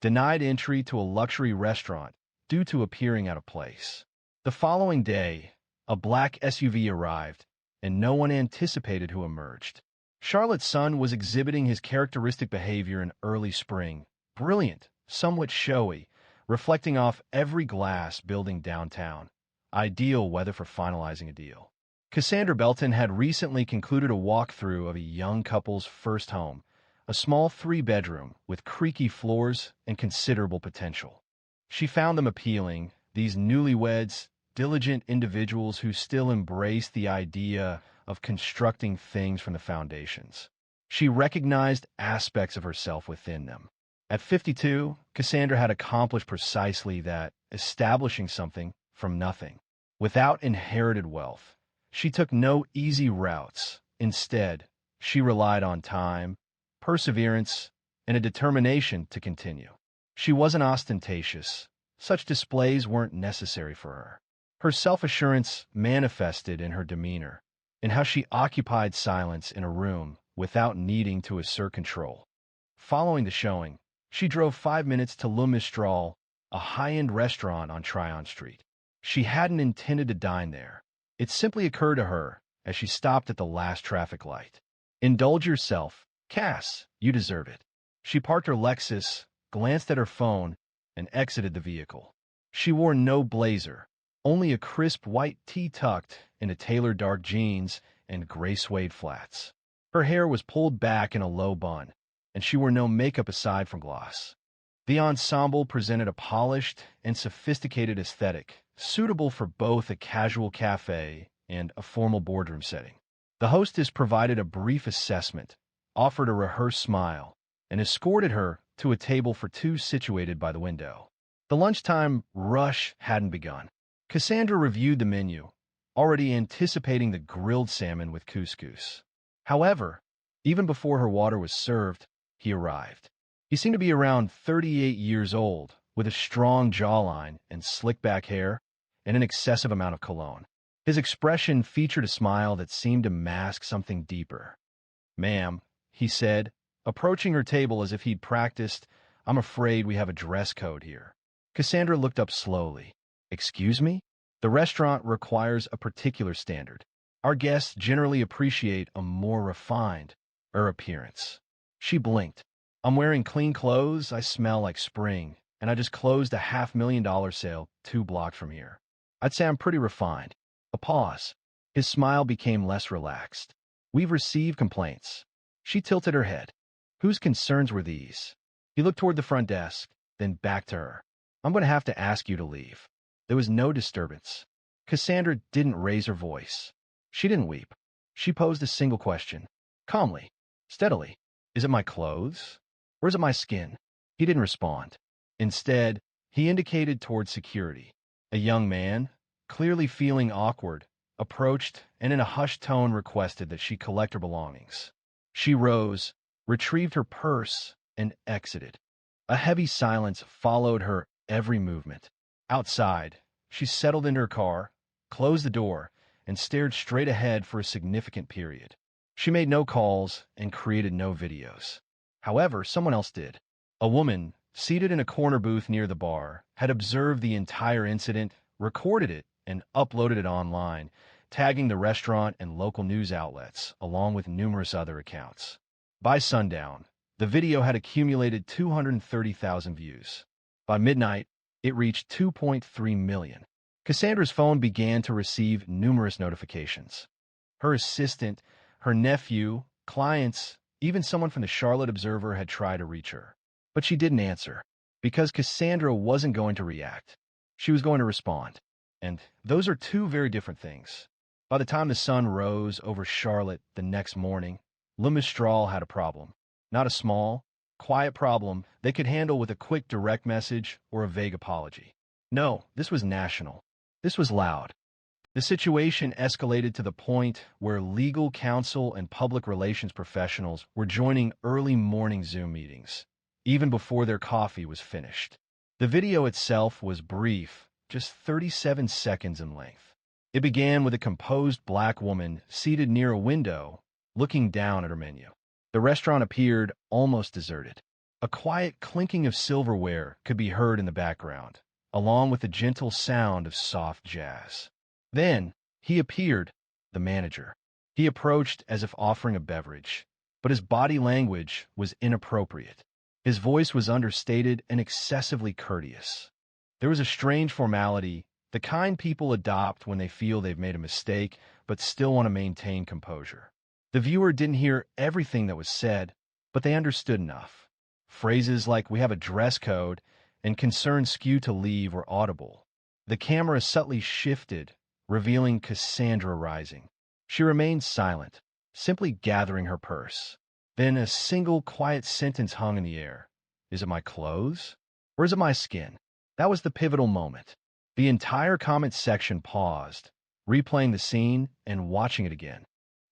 denied entry to a luxury restaurant due to appearing out of place. The following day, a black SUV arrived, and no one anticipated who emerged. Charlotte's son was exhibiting his characteristic behavior in early spring, brilliant, somewhat showy, reflecting off every glass building downtown. Ideal weather for finalizing a deal. Cassandra Belton had recently concluded a walkthrough of a young couple's first home, a small three-bedroom with creaky floors and considerable potential. She found them appealing, these newlyweds, diligent individuals who still embraced the idea of constructing things from the foundations. She recognized aspects of herself within them. At 52, Cassandra had accomplished precisely that, establishing something from nothing. Without inherited wealth, she took no easy routes. Instead, she relied on time, perseverance, and a determination to continue. She wasn't ostentatious. Such displays weren't necessary for her. Her self-assurance manifested in her demeanor, in how she occupied silence in a room without needing to assert control. Following the showing, she drove 5 minutes to Le Mistral, a high-end restaurant on Tryon Street. She hadn't intended to dine there. It simply occurred to her as she stopped at the last traffic light. Indulge yourself, Cass, you deserve it. She parked her Lexus, glanced at her phone, and exited the vehicle. She wore no blazer, only a crisp white tee tucked into tailored dark jeans and gray suede flats. Her hair was pulled back in a low bun, and she wore no makeup aside from gloss. The ensemble presented a polished and sophisticated aesthetic, suitable for both a casual cafe and a formal boardroom setting. The hostess provided a brief assessment, offered a rehearsed smile, and escorted her to a table for two situated by the window. The lunchtime rush hadn't begun. Cassandra reviewed the menu, already anticipating the grilled salmon with couscous. However, even before her water was served, he arrived. He seemed to be around 38 years old, with a strong jawline and slick-back hair and an excessive amount of cologne. His expression featured a smile that seemed to mask something deeper. "Ma'am," he said, approaching her table as if he'd practiced, "I'm afraid we have a dress code here." Cassandra looked up slowly. "Excuse me? The restaurant requires a particular standard. Our guests generally appreciate a more refined appearance." She blinked. "I'm wearing clean clothes, I smell like spring, and I just closed a $500,000 sale 2 blocks from here. I'd say I'm pretty refined." A pause. His smile became less relaxed. "We've received complaints." She tilted her head. Whose concerns were these? He looked toward the front desk, then back to her. "I'm going to have to ask you to leave." There was no disturbance. Cassandra didn't raise her voice. She didn't weep. She posed a single question. Calmly, steadily. "Is it my clothes? Or is it my skin?" He didn't respond. Instead, he indicated toward security. A young man, clearly feeling awkward, approached and in a hushed tone requested that she collect her belongings. She rose, retrieved her purse, and exited. A heavy silence followed her every movement. Outside, she settled into her car, closed the door, and stared straight ahead for a significant period. She made no calls and created no videos. However, someone else did. A woman, seated in a corner booth near the bar, had observed the entire incident, recorded it, and uploaded it online, tagging the restaurant and local news outlets, along with numerous other accounts. By sundown, the video had accumulated 230,000 views. By midnight, it reached 2.3 million. Cassandra's phone began to receive numerous notifications. Her assistant, her nephew, clients, even someone from the Charlotte Observer had tried to reach her. But she didn't answer, because Cassandra wasn't going to react. She was going to respond. And those are two very different things. By the time the sun rose over Charlotte the next morning, Le Mistral had a problem. Not a small, quiet problem they could handle with a quick direct message or a vague apology. No, this was national. This was loud. The situation escalated to the point where legal counsel and public relations professionals were joining early morning Zoom meetings, even before their coffee was finished. The video itself was brief, just 37 seconds in length. It began with a composed black woman seated near a window, looking down at her menu. The restaurant appeared almost deserted. A quiet clinking of silverware could be heard in the background, along with the gentle sound of soft jazz. Then, he appeared, the manager. He approached as if offering a beverage, but his body language was inappropriate. His voice was understated and excessively courteous. There was a strange formality, the kind people adopt when they feel they've made a mistake but still want to maintain composure. The viewer didn't hear everything that was said, but they understood enough. Phrases like "we have a dress code" and "concern skew to leave" were audible. The camera subtly shifted, revealing Cassandra rising. She remained silent, simply gathering her purse. Then a single quiet sentence hung in the air. "Is it my clothes? Or is it my skin?" That was the pivotal moment. The entire comment section paused, replaying the scene and watching it again.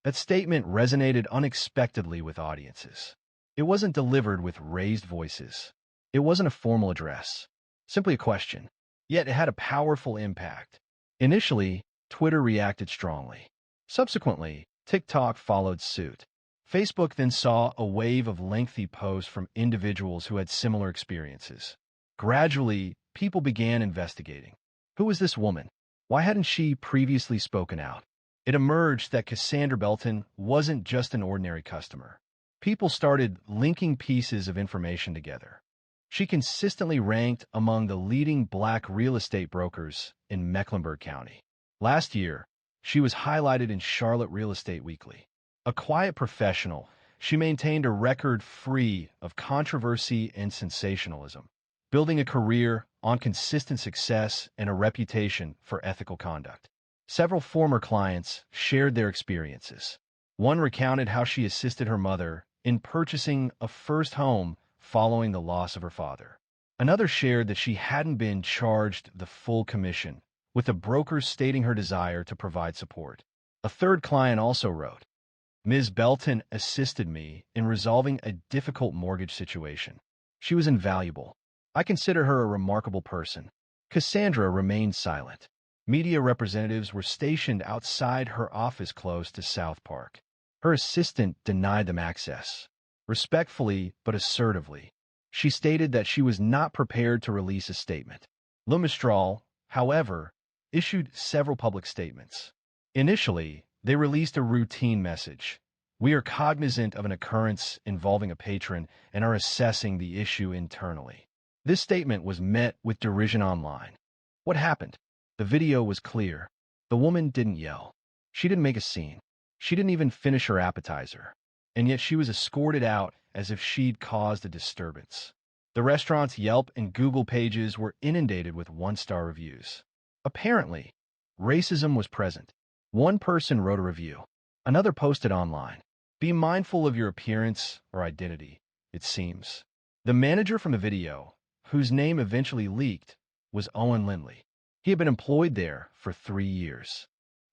That statement resonated unexpectedly with audiences. It wasn't delivered with raised voices. It wasn't a formal address, simply a question. Yet it had a powerful impact. Initially, Twitter reacted strongly. Subsequently, TikTok followed suit. Facebook then saw a wave of lengthy posts from individuals who had similar experiences. Gradually, people began investigating. Who was this woman? Why hadn't she previously spoken out? It emerged that Cassandra Belton wasn't just an ordinary customer. People started linking pieces of information together. She consistently ranked among the leading Black real estate brokers in Mecklenburg County. Last year, she was highlighted in Charlotte Real Estate Weekly. A quiet professional, she maintained a record free of controversy and sensationalism, building a career on consistent success and a reputation for ethical conduct. Several former clients shared their experiences. One recounted how she assisted her mother in purchasing a first home following the loss of her father. Another shared that she hadn't been charged the full commission, with the broker stating her desire to provide support. A third client also wrote, "Ms. Belton assisted me in resolving a difficult mortgage situation. She was invaluable. I consider her a remarkable person." Cassandra remained silent. Media representatives were stationed outside her office close to South Park. Her assistant denied them access. Respectfully but assertively, she stated that she was not prepared to release a statement. Le Mistral, however, issued several public statements. Initially, they released a routine message. "We are cognizant of an occurrence involving a patron and are assessing the issue internally." This statement was met with derision online. What happened? The video was clear. The woman didn't yell. She didn't make a scene. She didn't even finish her appetizer. And yet she was escorted out as if she'd caused a disturbance. The restaurant's Yelp and Google pages were inundated with one-star reviews. Apparently, racism was present. One person wrote a review. Another posted online, "Be mindful of your appearance or identity, it seems." The manager from the video, whose name eventually leaked, was Owen Lindley. He had been employed there for 3 years.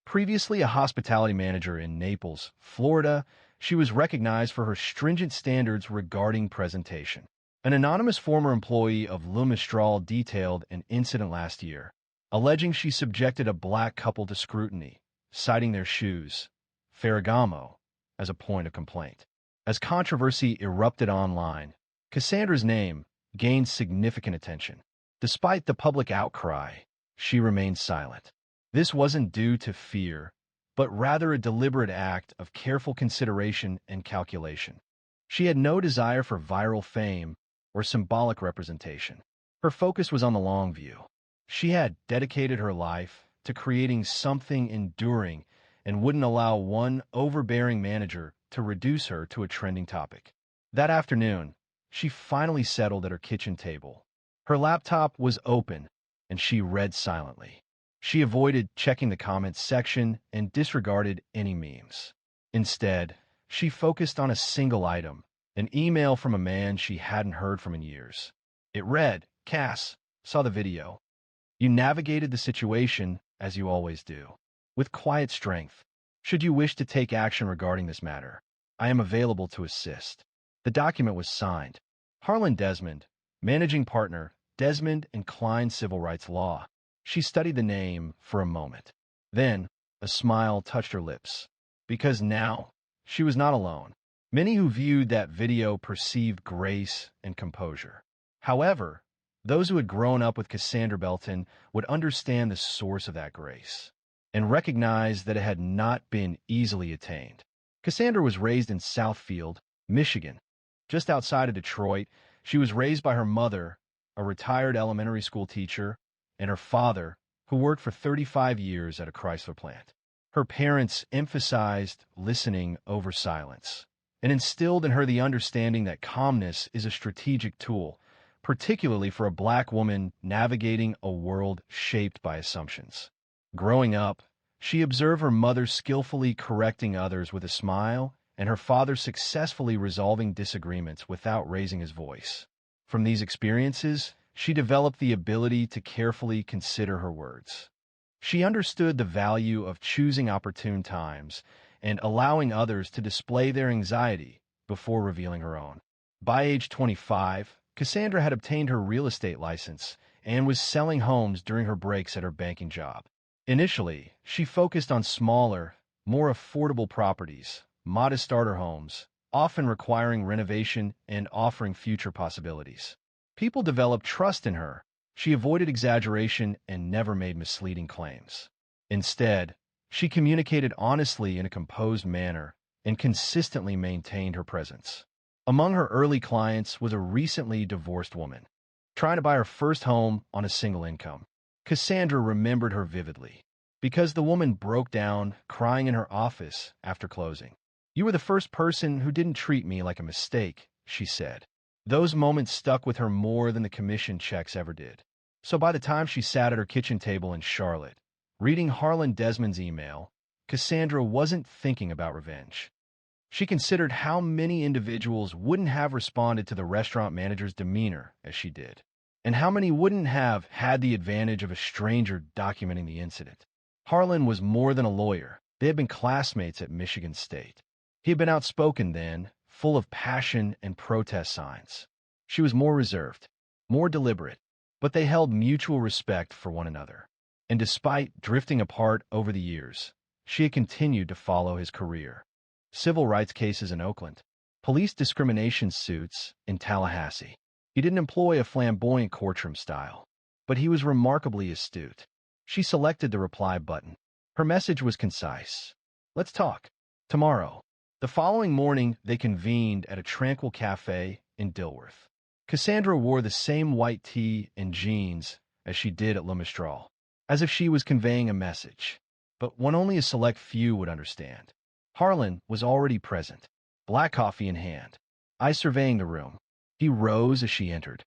Previously a hospitality manager in Naples, Florida, she was recognized for her stringent standards regarding presentation. An anonymous former employee of Le Mistral detailed an incident last year, alleging she subjected a Black couple to scrutiny, citing their shoes, Ferragamo, as a point of complaint. As controversy erupted online, Cassandra's name gained significant attention. Despite the public outcry, she remained silent. This wasn't due to fear, but rather a deliberate act of careful consideration and calculation. She had no desire for viral fame or symbolic representation. Her focus was on the long view. She had dedicated her life to creating something enduring and wouldn't allow one overbearing manager to reduce her to a trending topic. That afternoon, she finally settled at her kitchen table. Her laptop was open, and she read silently. She avoided checking the comments section and disregarded any memes. Instead, she focused on a single item, an email from a man she hadn't heard from in years. It read, "Cass, saw the video. You navigated the situation, as you always do, with quiet strength. Should you wish to take action regarding this matter, I am available to assist." The document was signed. Harlan Desmond, managing partner, Desmond and Klein Civil Rights Law. She studied the name for a moment. Then, a smile touched her lips. Because now, she was not alone. Many who viewed that video perceived grace and composure. However, those who had grown up with Cassandra Belton would understand the source of that grace and recognize that it had not been easily attained. Cassandra was raised in Southfield, Michigan, just outside of Detroit. She was raised by her mother, a retired elementary school teacher, and her father, who worked for 35 years at a Chrysler plant. Her parents emphasized listening over silence and instilled in her the understanding that calmness is a strategic tool, particularly for a Black woman navigating a world shaped by assumptions. Growing up, she observed her mother skillfully correcting others with a smile and her father successfully resolving disagreements without raising his voice. From these experiences, she developed the ability to carefully consider her words. She understood the value of choosing opportune times and allowing others to display their anxiety before revealing her own. By age 25, Cassandra had obtained her real estate license and was selling homes during her breaks at her banking job. Initially, she focused on smaller, more affordable properties, modest starter homes, often requiring renovation and offering future possibilities. People developed trust in her. She avoided exaggeration and never made misleading claims. Instead, she communicated honestly in a composed manner and consistently maintained her presence. Among her early clients was a recently divorced woman, trying to buy her first home on a single income. Cassandra remembered her vividly because the woman broke down, crying in her office after closing. "You were the first person who didn't treat me like a mistake," she said. Those moments stuck with her more than the commission checks ever did. So by the time she sat at her kitchen table in Charlotte, reading Harlan Desmond's email, Cassandra wasn't thinking about revenge. She considered how many individuals wouldn't have responded to the restaurant manager's demeanor as she did, and how many wouldn't have had the advantage of a stranger documenting the incident. Harlan was more than a lawyer. They had been classmates at Michigan State. He had been outspoken then, full of passion and protest signs. She was more reserved, more deliberate, but they held mutual respect for one another. And despite drifting apart over the years, she had continued to follow his career. Civil rights cases in Oakland, police discrimination suits in Tallahassee. He didn't employ a flamboyant courtroom style, but he was remarkably astute. She selected the reply button. Her message was concise. "Let's talk. Tomorrow." The following morning, they convened at a tranquil cafe in Dilworth. Cassandra wore the same white tee and jeans as she did at Le Mistral, as if she was conveying a message, but one only a select few would understand. Harlan was already present, black coffee in hand, eyes surveying the room. He rose as she entered.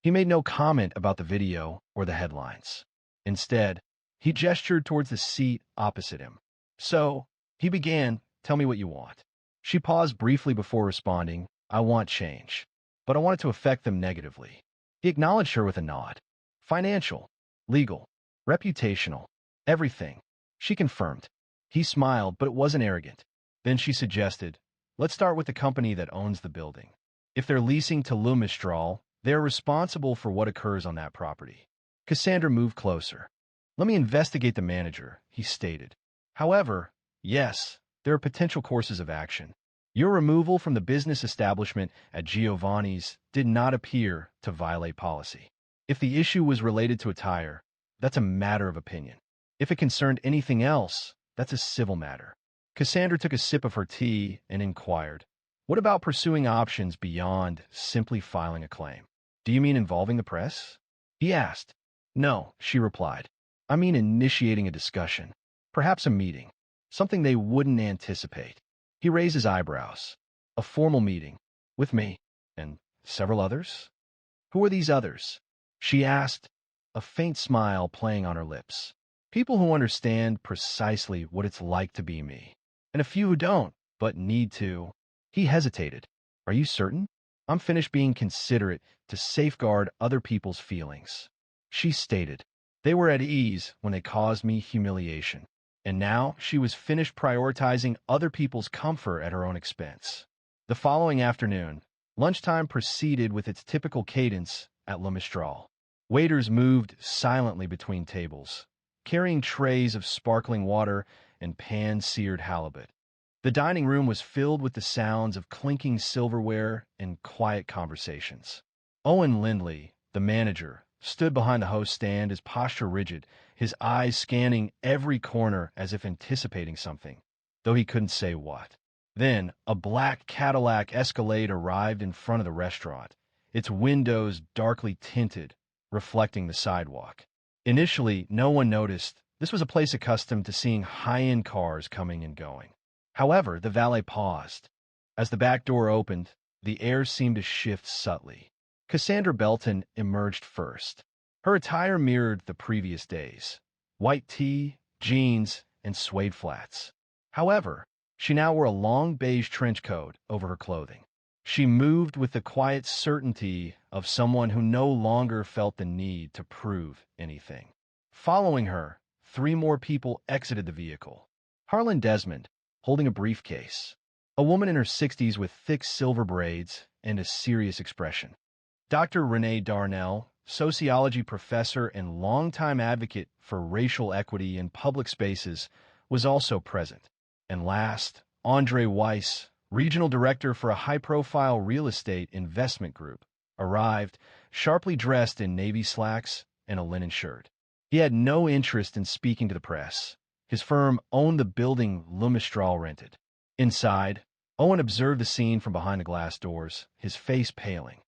He made no comment about the video or the headlines. Instead, he gestured towards the seat opposite him. "So," he began, "tell me what you want." She paused briefly before responding, "I want change, but I want it to affect them negatively." He acknowledged her with a nod. "Financial, legal, reputational, everything," she confirmed. He smiled, but it wasn't arrogant. Then she suggested, "Let's start with the company that owns the building. If they're leasing to Le Mistral, they're responsible for what occurs on that property." Cassandra moved closer. "Let me investigate the manager," he stated. "However, yes, there are potential courses of action. Your removal from the business establishment at Giovanni's did not appear to violate policy. If the issue was related to attire, that's a matter of opinion. If it concerned anything else, that's a civil matter." Cassandra took a sip of her tea and inquired, "What about pursuing options beyond simply filing a claim? Do you mean involving the press?" He asked. "No," she replied. "I mean initiating a discussion, perhaps a meeting, something they wouldn't anticipate." He raised his eyebrows. "A formal meeting? With me? And several others?" "Who are these others?" she asked, a faint smile playing on her lips. "People who understand precisely what it's like to be me, and a few who don't, but need to." He hesitated. "Are you certain?" "I'm finished being considerate to safeguard other people's feelings," she stated. They were at ease when they caused me humiliation, and now she was finished prioritizing other people's comfort at her own expense. The following afternoon, lunchtime proceeded with its typical cadence at Le Mistral. Waiters moved silently between tables, carrying trays of sparkling water and pan-seared halibut. The dining room was filled with the sounds of clinking silverware and quiet conversations. Owen Lindley, the manager, stood behind the host's stand, his posture rigid, his eyes scanning every corner as if anticipating something, though he couldn't say what. Then, a black Cadillac Escalade arrived in front of the restaurant, its windows darkly tinted, reflecting the sidewalk. Initially, no one noticed. This was a place accustomed to seeing high-end cars coming and going. However, the valet paused. As the back door opened, the air seemed to shift subtly. Cassandra Belton emerged first. Her attire mirrored the previous days: white tee, jeans, and suede flats. However, she now wore a long beige trench coat over her clothing. She moved with the quiet certainty of someone who no longer felt the need to prove anything. Following her, 3 more people exited the vehicle. Harlan Desmond, holding a briefcase. A woman in her 60s with thick silver braids and a serious expression. Dr. Renee Darnell, sociology professor and longtime advocate for racial equity in public spaces, was also present. And last, Andre Weiss, regional director for a high-profile real estate investment group, arrived, sharply dressed in navy slacks and a linen shirt. He had no interest in speaking to the press. His firm owned the building Le Mistral rented. Inside, Owen observed the scene from behind the glass doors, his face paling.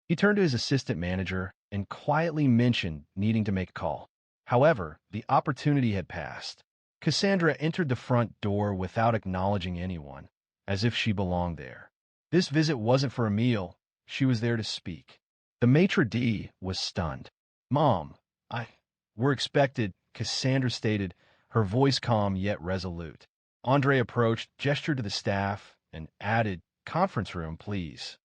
He turned to his assistant manager and quietly mentioned needing to make a call. However, the opportunity had passed. Cassandra entered the front door without acknowledging anyone, as if she belonged there. This visit wasn't for a meal. She was there to speak. The maitre d' was stunned. "Mom, we're expected," Cassandra stated, her voice calm yet resolute. Andre approached, gestured to the staff, and added, "Conference room, please."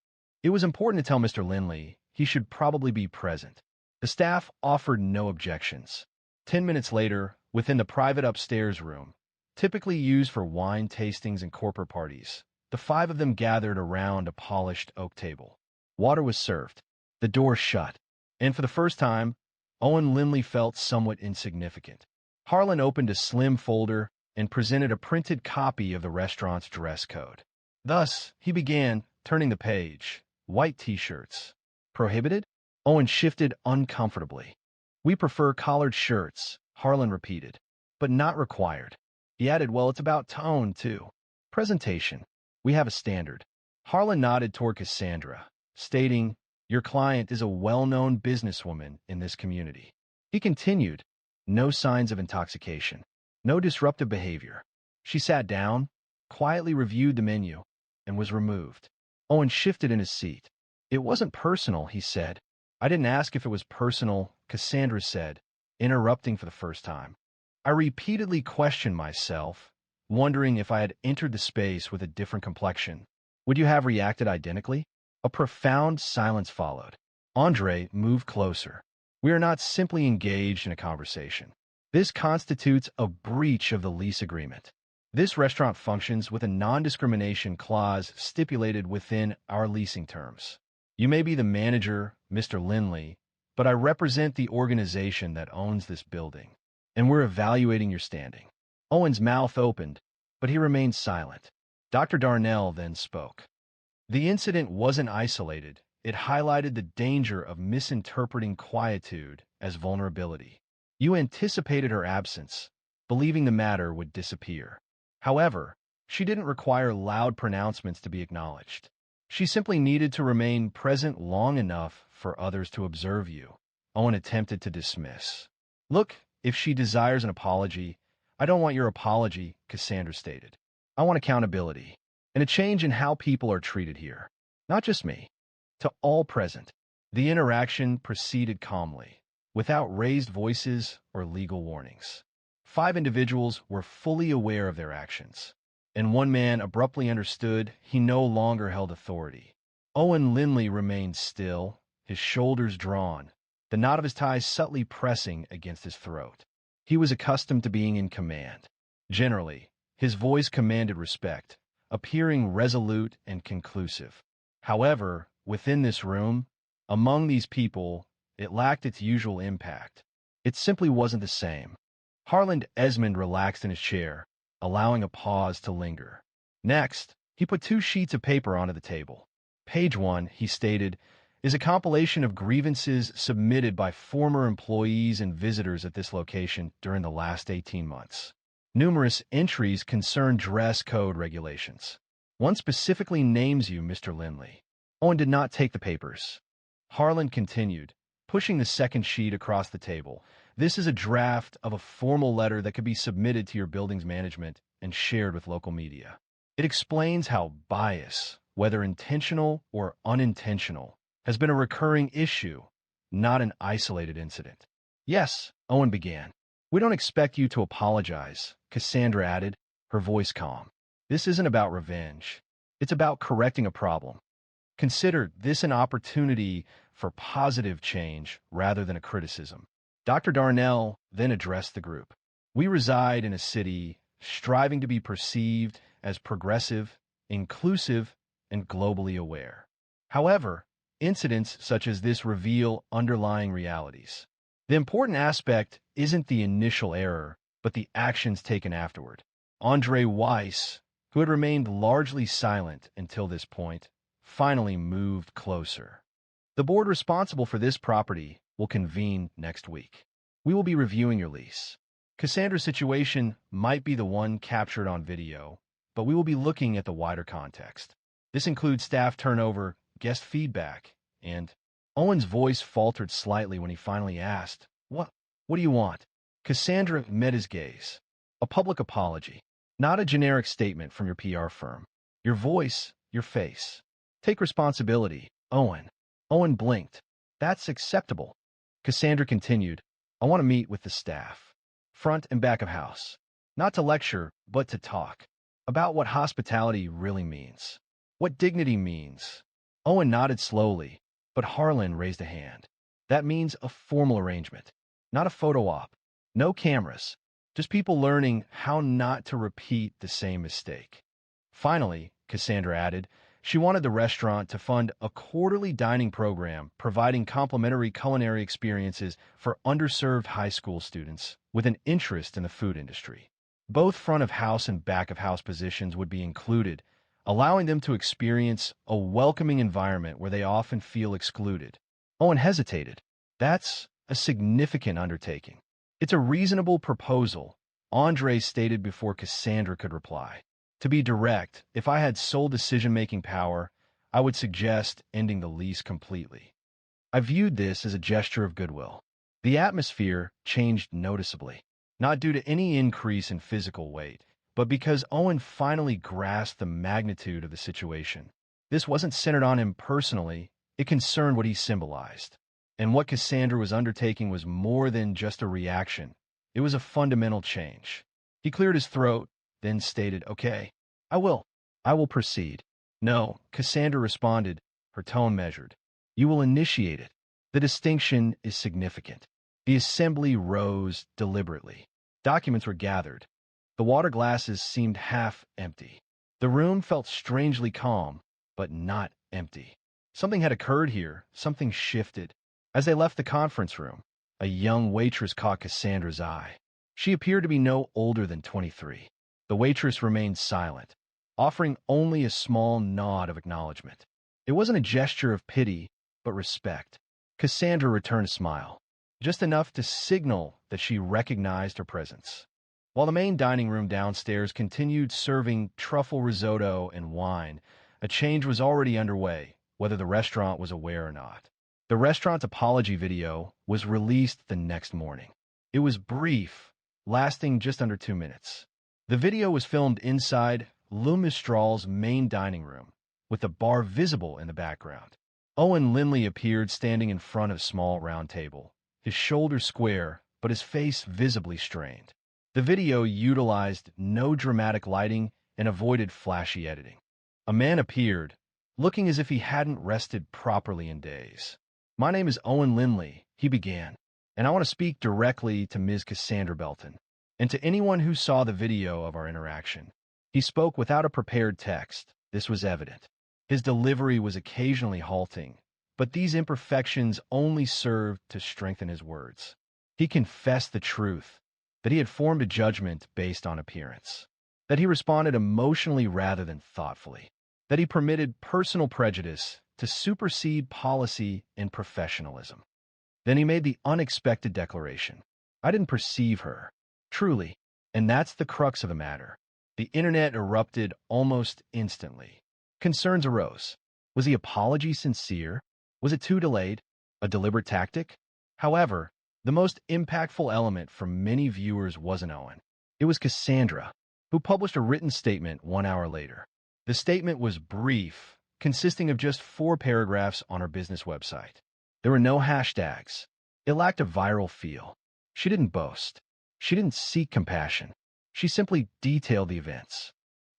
It was important to tell Mr. Lindley he should probably be present. The staff offered no objections. 10 minutes later, within the private upstairs room, typically used for wine tastings and corporate parties, the 5 of them gathered around a polished oak table. Water was served. The door shut. And for the first time, Owen Lindley felt somewhat insignificant. Harlan opened a slim folder and presented a printed copy of the restaurant's dress code. Thus, he began, turning the page. White t-shirts. Prohibited? Owen shifted uncomfortably. "We prefer collared shirts," Harlan repeated, "but not required." He added, "Well, it's about tone, too. Presentation. We have a standard." Harlan nodded toward Cassandra, stating, "Your client is a well-known businesswoman in this community." He continued, "No signs of intoxication. No disruptive behavior." She sat down, quietly reviewed the menu, and was removed. Owen shifted in his seat. "It wasn't personal," he said. "I didn't ask if it was personal," Cassandra said, interrupting for the first time. "I repeatedly questioned myself, wondering if I had entered the space with a different complexion. Would you have reacted identically?" A profound silence followed. Andre moved closer. "We are not simply engaged in a conversation. This constitutes a breach of the lease agreement. This restaurant functions with a non-discrimination clause stipulated within our leasing terms. You may be the manager, Mr. Lindley, but I represent the organization that owns this building, and we're evaluating your standing." Owen's mouth opened, but he remained silent. Dr. Darnell then spoke. The incident wasn't isolated. It highlighted the danger of misinterpreting quietude as vulnerability. You anticipated her absence, believing the matter would disappear. However, she didn't require loud pronouncements to be acknowledged. She simply needed to remain present long enough for others to observe you. Owen attempted to dismiss. "Look, if she desires an apology, I don't want your apology," Cassandra stated. "I want accountability, and a change in how people are treated here. Not just me. To all present." The interaction proceeded calmly, without raised voices or legal warnings. 5 individuals were fully aware of their actions, and one man abruptly understood he no longer held authority. Owen Lindley remained still, his shoulders drawn, the knot of his tie subtly pressing against his throat. He was accustomed to being in command. Generally, his voice commanded respect, appearing resolute and conclusive. However, within this room, among these people, it lacked its usual impact. It simply wasn't the same. Harlan Esmond relaxed in his chair, allowing a pause to linger. Next, he put 2 sheets of paper onto the table. Page 1, he stated, is a compilation of grievances submitted by former employees and visitors at this location during the last 18 months. Numerous entries concern dress code regulations. One specifically names you, Mr. Lindley. Owen did not take the papers. Harlan continued, pushing the second sheet across the table. This is a draft of a formal letter that could be submitted to your building's management and shared with local media. It explains how bias, whether intentional or unintentional, has been a recurring issue, not an isolated incident. Yes, Owen began. We don't expect you to apologize, Cassandra added, her voice calm. This isn't about revenge. It's about correcting a problem. Consider this an opportunity for positive change rather than a criticism. Dr. Darnell then addressed the group. We reside in a city striving to be perceived as progressive, inclusive, and globally aware. However, incidents such as this reveal underlying realities. The important aspect isn't the initial error, but the actions taken afterward. Andre Weiss, who had remained largely silent until this point, finally moved closer. The board responsible for this property will convene next week. We will be reviewing your lease. Cassandra's situation might be the one captured on video, but we will be looking at the wider context. This includes staff turnover, guest feedback, and Owen's voice faltered slightly when he finally asked, What do you want? Cassandra met his gaze. A public apology, not a generic statement from your PR firm. Your voice, your face. Take responsibility, Owen. Owen blinked. That's acceptable. Cassandra continued, I want to meet with the staff, front and back of house, not to lecture, but to talk about what hospitality really means, what dignity means. Owen nodded slowly, but Harlan raised a hand. That means a formal arrangement, not a photo op, no cameras, just people learning how not to repeat the same mistake. Finally, Cassandra added, she wanted the restaurant to fund a quarterly dining program providing complimentary culinary experiences for underserved high school students with an interest in the food industry. Both front of house and back of house positions would be included, allowing them to experience a welcoming environment where they often feel excluded. Owen hesitated. That's a significant undertaking. It's a reasonable proposal, Andre stated before Cassandra could reply. To be direct, if I had sole decision-making power, I would suggest ending the lease completely. I viewed this as a gesture of goodwill. The atmosphere changed noticeably, not due to any increase in physical weight, but because Owen finally grasped the magnitude of the situation. This wasn't centered on him personally, it concerned what he symbolized. And what Cassandra was undertaking was more than just a reaction. It was a fundamental change. He cleared his throat, then stated, Okay, I will proceed. No, Cassandra responded, her tone measured. You will initiate it. The distinction is significant. The assembly rose deliberately. Documents were gathered. The water glasses seemed half empty. The room felt strangely calm, but not empty. Something had occurred here, something shifted. As they left the conference room, a young waitress caught Cassandra's eye. She appeared to be no older than 23. The waitress remained silent, offering only a small nod of acknowledgement. It wasn't a gesture of pity, but respect. Cassandra returned a smile, just enough to signal that she recognized her presence. While the main dining room downstairs continued serving truffle risotto and wine, a change was already underway, whether the restaurant was aware or not. The restaurant's apology video was released the next morning. It was brief, lasting just under 2 minutes. The video was filmed inside Le Mistral's main dining room, with the bar visible in the background. Owen Lindley appeared standing in front of a small round table, his shoulders square, but his face visibly strained. The video utilized no dramatic lighting and avoided flashy editing. A man appeared, looking as if he hadn't rested properly in days. My name is Owen Lindley, he began, and I want to speak directly to Ms. Cassandra Belton, and to anyone who saw the video of our interaction. He spoke without a prepared text. This was evident. His delivery was occasionally halting, but these imperfections only served to strengthen his words. He confessed the truth, that he had formed a judgment based on appearance, that he responded emotionally rather than thoughtfully, that he permitted personal prejudice to supersede policy and professionalism. Then he made the unexpected declaration. I didn't perceive her. Truly. And that's the crux of the matter. The internet erupted almost instantly. Concerns arose. Was the apology sincere? Was it too delayed? A deliberate tactic? However, the most impactful element for many viewers wasn't Owen. It was Cassandra, who published a written statement 1 hour later. The statement was brief, consisting of just 4 paragraphs on her business website. There were no hashtags. It lacked a viral feel. She didn't boast. She didn't seek compassion. She simply detailed the events.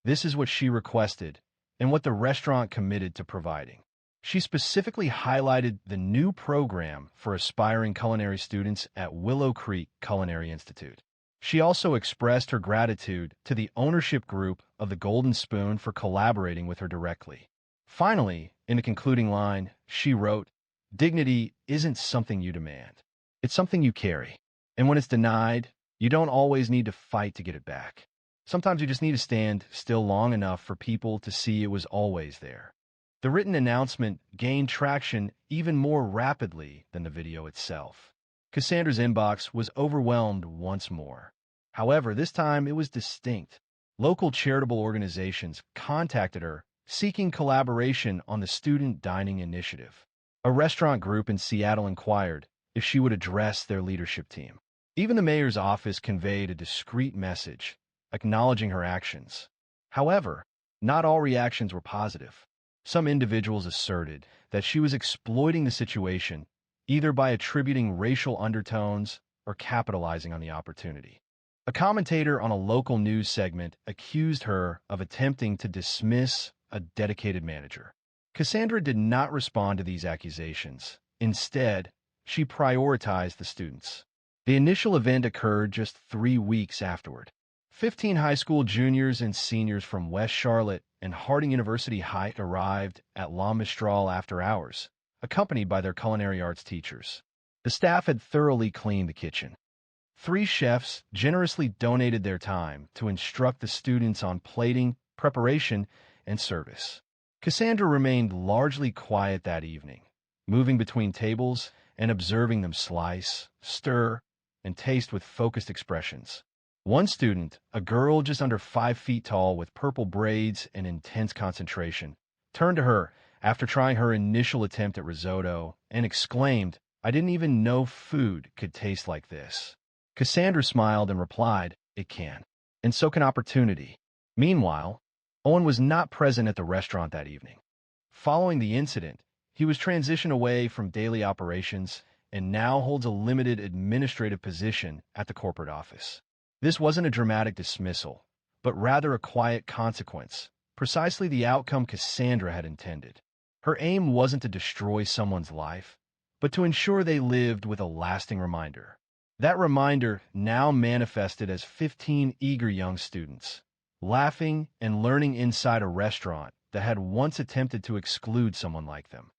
This is what she requested and what the restaurant committed to providing. She specifically highlighted the new program for aspiring culinary students at Willow Creek Culinary Institute. She also expressed her gratitude to the ownership group of the Golden Spoon for collaborating with her directly. Finally, in a concluding line, she wrote, "Dignity isn't something you demand. It's something you carry. And when it's denied, you don't always need to fight to get it back. Sometimes you just need to stand still long enough for people to see it was always there." The written announcement gained traction even more rapidly than the video itself. Cassandra's inbox was overwhelmed once more. However, this time it was distinct. Local charitable organizations contacted her, seeking collaboration on the Student Dining Initiative. A restaurant group in Seattle inquired if she would address their leadership team. Even the mayor's office conveyed a discreet message, acknowledging her actions. However, not all reactions were positive. Some individuals asserted that she was exploiting the situation, either by attributing racial undertones or capitalizing on the opportunity. A commentator on a local news segment accused her of attempting to dismiss a dedicated manager. Cassandra did not respond to these accusations. Instead, she prioritized the students. The initial event occurred just 3 weeks afterward. 15 high school juniors and seniors from West Charlotte and Harding University High arrived at La Mistral after hours, accompanied by their culinary arts teachers. The staff had thoroughly cleaned the kitchen. 3 chefs generously donated their time to instruct the students on plating, preparation, and service. Cassandra remained largely quiet that evening, moving between tables and observing them slice, stir, and taste with focused expressions. One student, a girl just under 5 feet tall with purple braids and intense concentration, turned to her after trying her initial attempt at risotto and exclaimed, "I didn't even know food could taste like this." Cassandra smiled and replied, "It can. And so can opportunity." Meanwhile, Owen was not present at the restaurant that evening. Following the incident, he was transitioned away from daily operations and now holds a limited administrative position at the corporate office. This wasn't a dramatic dismissal, but rather a quiet consequence, precisely the outcome Cassandra had intended. Her aim wasn't to destroy someone's life, but to ensure they lived with a lasting reminder. That reminder now manifested as 15 eager young students, laughing and learning inside a restaurant that had once attempted to exclude someone like them.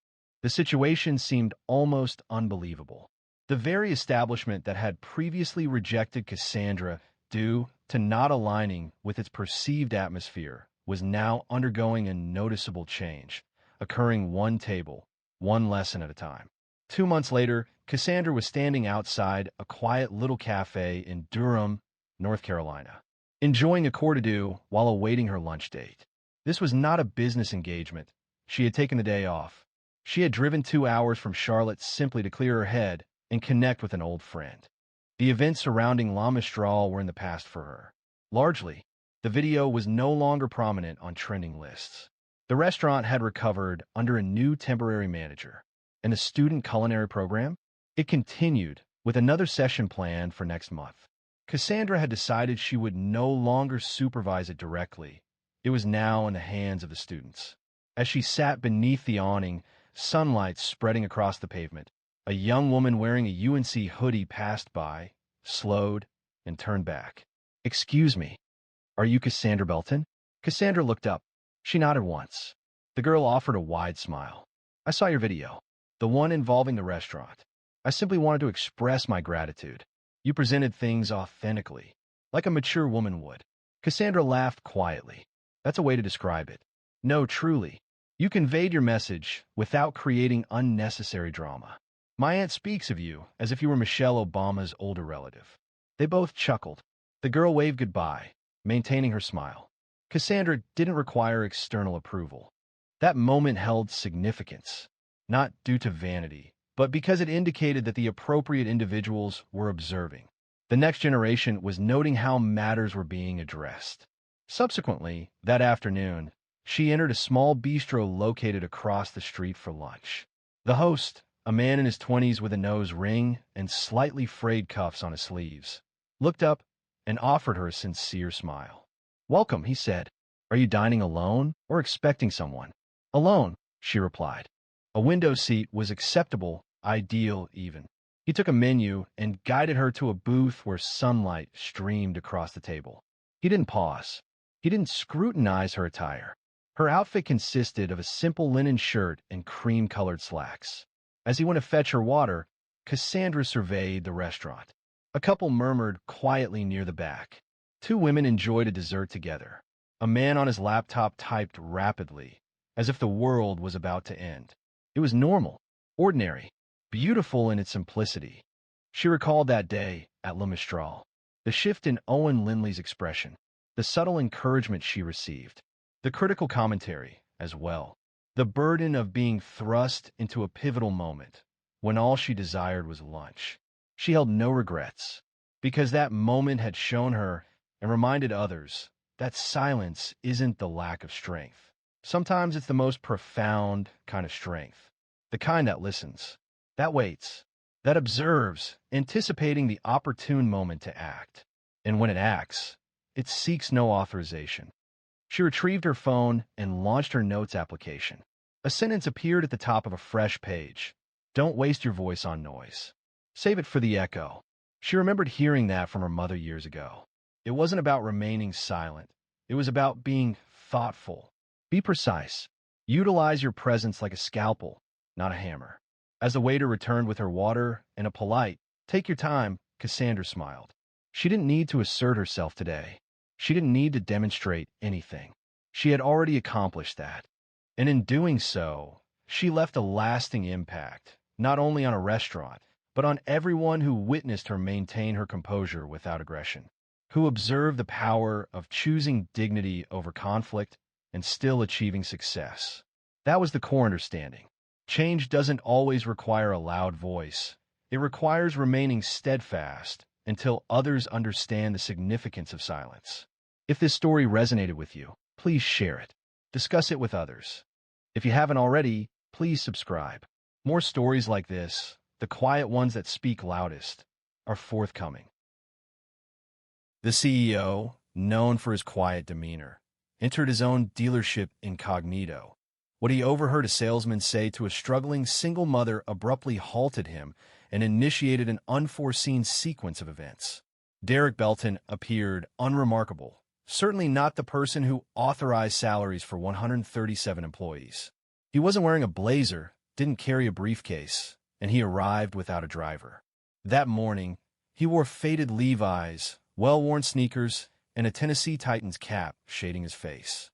The situation seemed almost unbelievable. The very establishment that had previously rejected Cassandra due to not aligning with its perceived atmosphere was now undergoing a noticeable change, occurring one table, one lesson at a time. 2 months later, Cassandra was standing outside a quiet little cafe in Durham, North Carolina, enjoying a courte-à-deux while awaiting her lunch date. This was not a business engagement. She had taken the day off. She had driven 2 hours from Charlotte simply to clear her head and connect with an old friend. The events surrounding La Mistral were in the past for her. Largely, the video was no longer prominent on trending lists. The restaurant had recovered under a new temporary manager, and the student culinary program, it continued with another session planned for next month. Cassandra had decided she would no longer supervise it directly. It was now in the hands of the students. As she sat beneath the awning, sunlight spreading across the pavement, a young woman wearing a UNC hoodie passed by, slowed, and turned back. "Excuse me, are you Cassandra Belton?" Cassandra looked up. She nodded once. The girl offered a wide smile. "I saw your video, the one involving the restaurant. I simply wanted to express my gratitude. You presented things authentically, like a mature woman would." Cassandra laughed quietly. That's a way to describe it. No, truly. You conveyed your message without creating unnecessary drama. My aunt speaks of you as if you were Michelle Obama's older relative. They both chuckled. The girl waved goodbye, maintaining her smile. Cassandra didn't require external approval. That moment held significance, not due to vanity, but because it indicated that the appropriate individuals were observing. The next generation was noting how matters were being addressed. Subsequently, that afternoon, she entered a small bistro located across the street for lunch. The host, a man in his 20s with a nose ring and slightly frayed cuffs on his sleeves, looked up and offered her a sincere smile. "Welcome," he said. "Are you dining alone or expecting someone?" "Alone," she replied. A window seat was acceptable, ideal even. He took a menu and guided her to a booth where sunlight streamed across the table. He didn't pause. He didn't scrutinize her attire. Her outfit consisted of a simple linen shirt and cream-colored slacks. As he went to fetch her water, Cassandra surveyed the restaurant. A couple murmured quietly near the back. Two women enjoyed a dessert together. A man on his laptop typed rapidly, as if the world was about to end. It was normal, ordinary, beautiful in its simplicity. She recalled that day at Le Mistral, the shift in Owen Lindley's expression, the subtle encouragement she received, the critical commentary as well, the burden of being thrust into a pivotal moment when all she desired was lunch. She held no regrets, because that moment had shown her and reminded others that silence isn't the lack of strength. Sometimes it's the most profound kind of strength, the kind that listens, that waits, that observes, anticipating the opportune moment to act. And when it acts, it seeks no authorization. She retrieved her phone and launched her notes application. A sentence appeared at the top of a fresh page. "Don't waste your voice on noise. Save it for the echo." She remembered hearing that from her mother years ago. It wasn't about remaining silent. It was about being thoughtful. Be precise. Utilize your presence like a scalpel, not a hammer. As the waiter returned with her water and a polite, "Take your time," Cassandra smiled. She didn't need to assert herself today. She didn't need to demonstrate anything. She had already accomplished that. And in doing so, she left a lasting impact, not only on a restaurant, but on everyone who witnessed her maintain her composure without aggression, who observed the power of choosing dignity over conflict and still achieving success. That was the core understanding. Change doesn't always require a loud voice. It requires remaining steadfast until others understand the significance of silence. If this story resonated with you, please share it. Discuss it with others. If you haven't already, please subscribe. More stories like this, the quiet ones that speak loudest, are forthcoming. The CEO, known for his quiet demeanor, entered his own dealership incognito. What he overheard a salesman say to a struggling single mother abruptly halted him and initiated an unforeseen sequence of events. Derek Belton appeared unremarkable, certainly not the person who authorized salaries for 137 employees. He wasn't wearing a blazer, didn't carry a briefcase, and he arrived without a driver. That morning, he wore faded Levi's, well-worn sneakers, and a Tennessee Titans cap shading his face.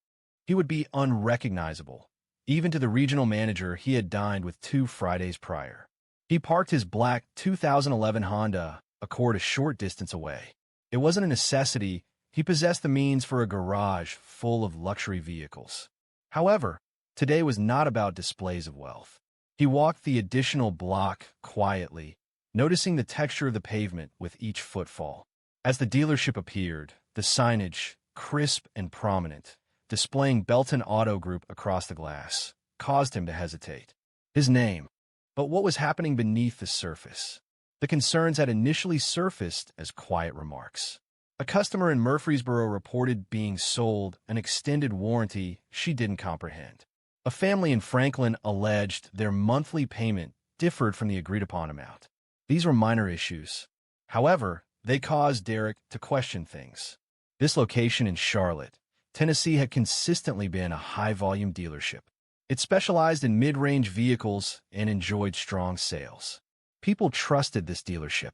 He would be unrecognizable, even to the regional manager he had dined with 2 Fridays prior. He parked his black 2011 Honda Accord a short distance away. It wasn't a necessity. He possessed the means for a garage full of luxury vehicles. However, today was not about displays of wealth. He walked the additional block quietly, noticing the texture of the pavement with each footfall. As the dealership appeared, the signage, crisp and prominent, displaying Belton Auto Group across the glass, caused him to hesitate. His name. But what was happening beneath the surface? The concerns had initially surfaced as quiet remarks. A customer in Murfreesboro reported being sold an extended warranty she didn't comprehend. A family in Franklin alleged their monthly payment differed from the agreed-upon amount. These were minor issues. However, they caused Derek to question things. This location in Charlotte, Tennessee had consistently been a high-volume dealership. It specialized in mid-range vehicles and enjoyed strong sales. People trusted this dealership,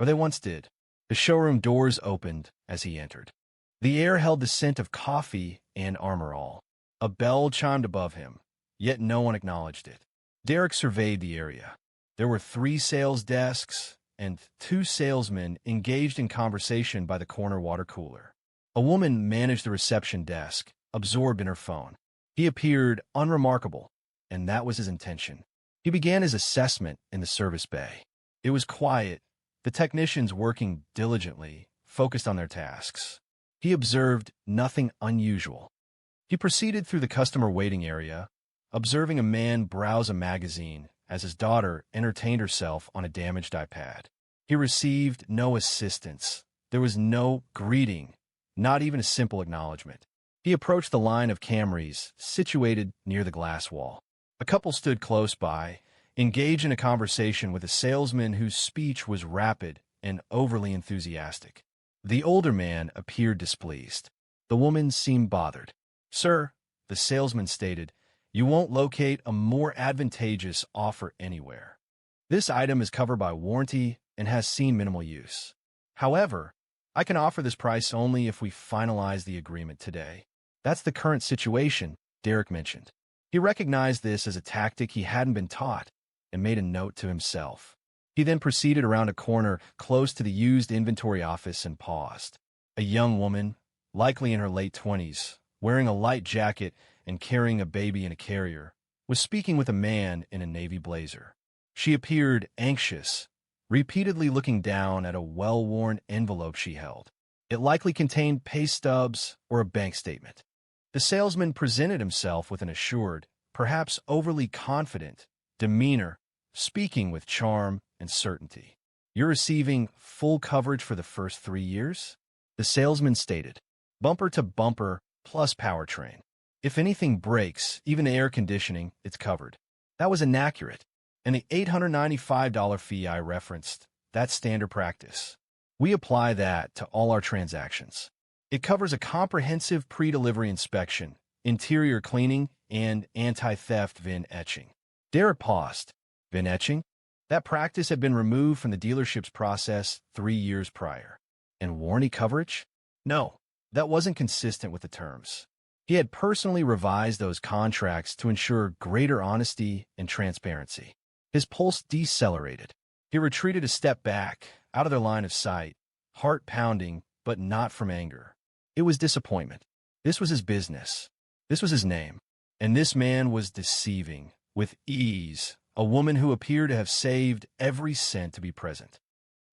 or they once did. The showroom doors opened as he entered. The air held the scent of coffee and Armor All. A bell chimed above him, yet no one acknowledged it. Derek surveyed the area. There were 3 sales desks and 2 salesmen engaged in conversation by the corner water cooler. A woman managed the reception desk, absorbed in her phone. He appeared unremarkable, and that was his intention. He began his assessment in the service bay. It was quiet, the technicians working diligently, focused on their tasks. He observed nothing unusual. He proceeded through the customer waiting area, observing a man browse a magazine as his daughter entertained herself on a damaged iPad. He received no assistance. There was no greeting, not even a simple acknowledgement. He approached the line of Camrys situated near the glass wall. A couple stood close by, engaged in a conversation with a salesman whose speech was rapid and overly enthusiastic. The older man appeared displeased. The woman seemed bothered. "Sir," the salesman stated, "you won't locate a more advantageous offer anywhere. This item is covered by warranty and has seen minimal use. However, I can offer this price only if we finalize the agreement today." "That's the current situation," Derek mentioned. He recognized this as a tactic he hadn't been taught and made a note to himself. He then proceeded around a corner close to the used inventory office and paused. A young woman, likely in her late 20s, wearing a light jacket and carrying a baby in a carrier, was speaking with a man in a navy blazer. She appeared anxious, repeatedly looking down at a well-worn envelope she held. It likely contained pay stubs or a bank statement. The salesman presented himself with an assured, perhaps overly confident, demeanor, speaking with charm and certainty. "You're receiving full coverage for the first 3 years?" the salesman stated. "Bumper to bumper plus powertrain. If anything breaks, even the air conditioning, it's covered." That was inaccurate. And the $895 fee I referenced, that's standard practice. We apply that to all our transactions. It covers a comprehensive pre-delivery inspection, interior cleaning, and anti-theft VIN etching. Derek paused. VIN etching? That practice had been removed from the dealership's process 3 years prior. And warranty coverage? No, that wasn't consistent with the terms. He had personally revised those contracts to ensure greater honesty and transparency. His pulse decelerated. He retreated a step back, out of their line of sight, heart pounding, but not from anger. It was disappointment. This was his business. This was his name. And this man was deceiving, with ease, a woman who appeared to have saved every cent to be present.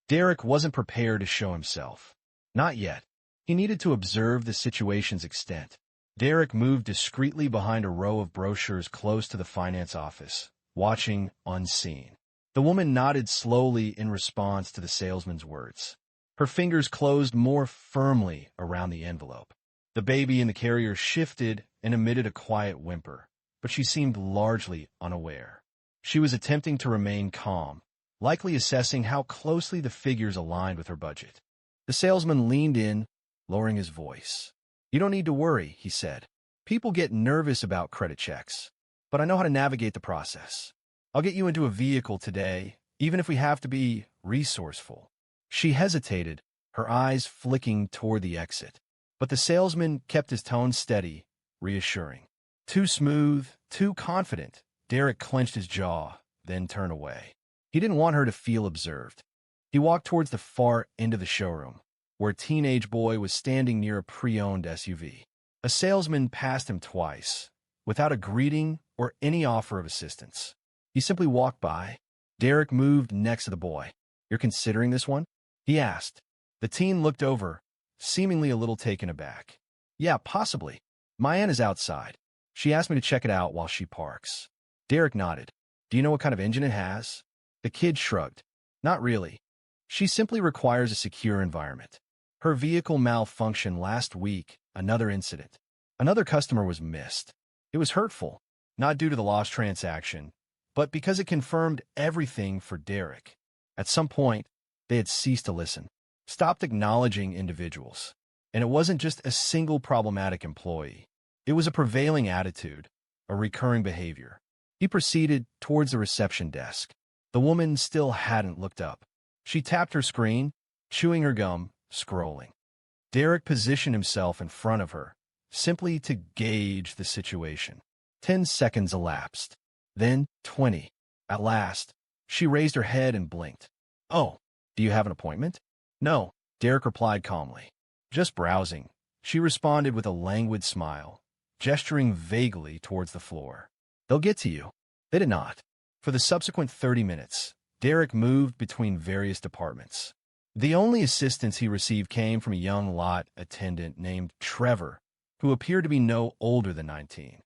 Derek wasn't prepared to show himself. Not yet. He needed to observe the situation's extent. Derek moved discreetly behind a row of brochures close to the finance office, watching unseen. The woman nodded slowly in response to the salesman's words. Her fingers closed more firmly around the envelope. The baby in the carrier shifted and emitted a quiet whimper, but she seemed largely unaware. She was attempting to remain calm, likely assessing how closely the figures aligned with her budget. The salesman leaned in, lowering his voice. "You don't need to worry," he said. "People get nervous about credit checks, but I know how to navigate the process. I'll get you into a vehicle today, even if we have to be resourceful." She hesitated, her eyes flicking toward the exit. But the salesman kept his tone steady, reassuring. Too smooth, too confident, Derek clenched his jaw, then turned away. He didn't want her to feel observed. He walked towards the far end of the showroom, where a teenage boy was standing near a pre-owned SUV. A salesman passed him twice, without a greeting or any offer of assistance. He simply walked by. Derek moved next to the boy. "You're considering this one?" he asked. The teen looked over, seemingly a little taken aback. "Yeah, possibly. My aunt is outside. She asked me to check it out while she parks." Derek nodded. "Do you know what kind of engine it has?" The kid shrugged. "Not really. She simply requires a secure environment. Her vehicle malfunctioned last week, another incident. Another customer was missed. It was hurtful, not due to the lost transaction, but because it confirmed everything for Derek. At some point, they had ceased to listen, stopped acknowledging individuals. And it wasn't just a single problematic employee. It was a prevailing attitude, a recurring behavior. He proceeded towards the reception desk. The woman still hadn't looked up. She tapped her screen, chewing her gum, scrolling. Derek positioned himself in front of her, simply to gauge the situation. 10 seconds elapsed. Then 20. At last, she raised her head and blinked. "Oh, do you have an appointment?" "No," Derek replied calmly. "Just browsing." She responded with a languid smile, gesturing vaguely towards the floor. "They'll get to you." They did not. For the subsequent 30 minutes, Derek moved between various departments. The only assistance he received came from a young lot attendant named Trevor, who appeared to be no older than 19.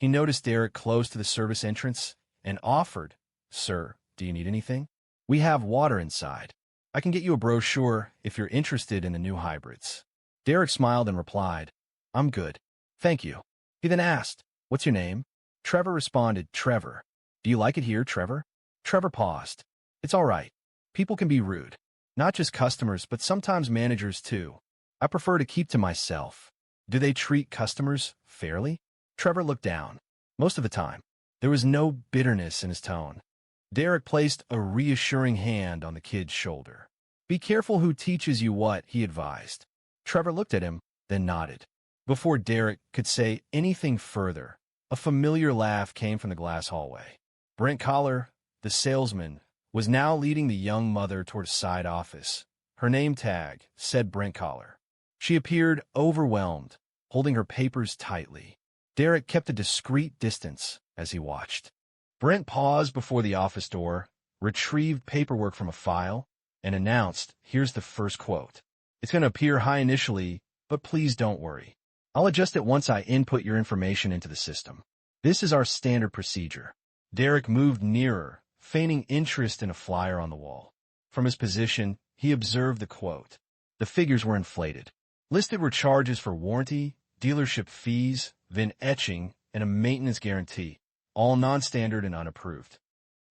He noticed Derek close to the service entrance and offered, "Sir, do you need anything? We have water inside. I can get you a brochure if you're interested in the new hybrids." Derek smiled and replied, "I'm good. Thank you." He then asked, "What's your name?" Trevor responded, "Trevor." "Do you like it here, Trevor?" Trevor paused. "It's all right. People can be rude. Not just customers, but sometimes managers too. I prefer to keep to myself." "Do they treat customers fairly?" Trevor looked down. Most of the time. There was no bitterness in his tone. Derek placed a reassuring hand on the kid's shoulder. "Be careful who teaches you what," he advised. Trevor looked at him, then nodded. Before Derek could say anything further, a familiar laugh came from the glass hallway. Brent Collar, the salesman, was now leading the young mother toward a side office. Her name tag said Brent Collar. She appeared overwhelmed, holding her papers tightly. Derek kept a discreet distance as he watched. Brent paused before the office door, retrieved paperwork from a file, and announced, "Here's the first quote. It's going to appear high initially, but please don't worry. I'll adjust it once I input your information into the system. This is our standard procedure." Derek moved nearer, feigning interest in a flyer on the wall. From his position, he observed the quote. The figures were inflated. Listed were charges for warranty, dealership fees, VIN etching, and a maintenance guarantee, all non-standard and unapproved.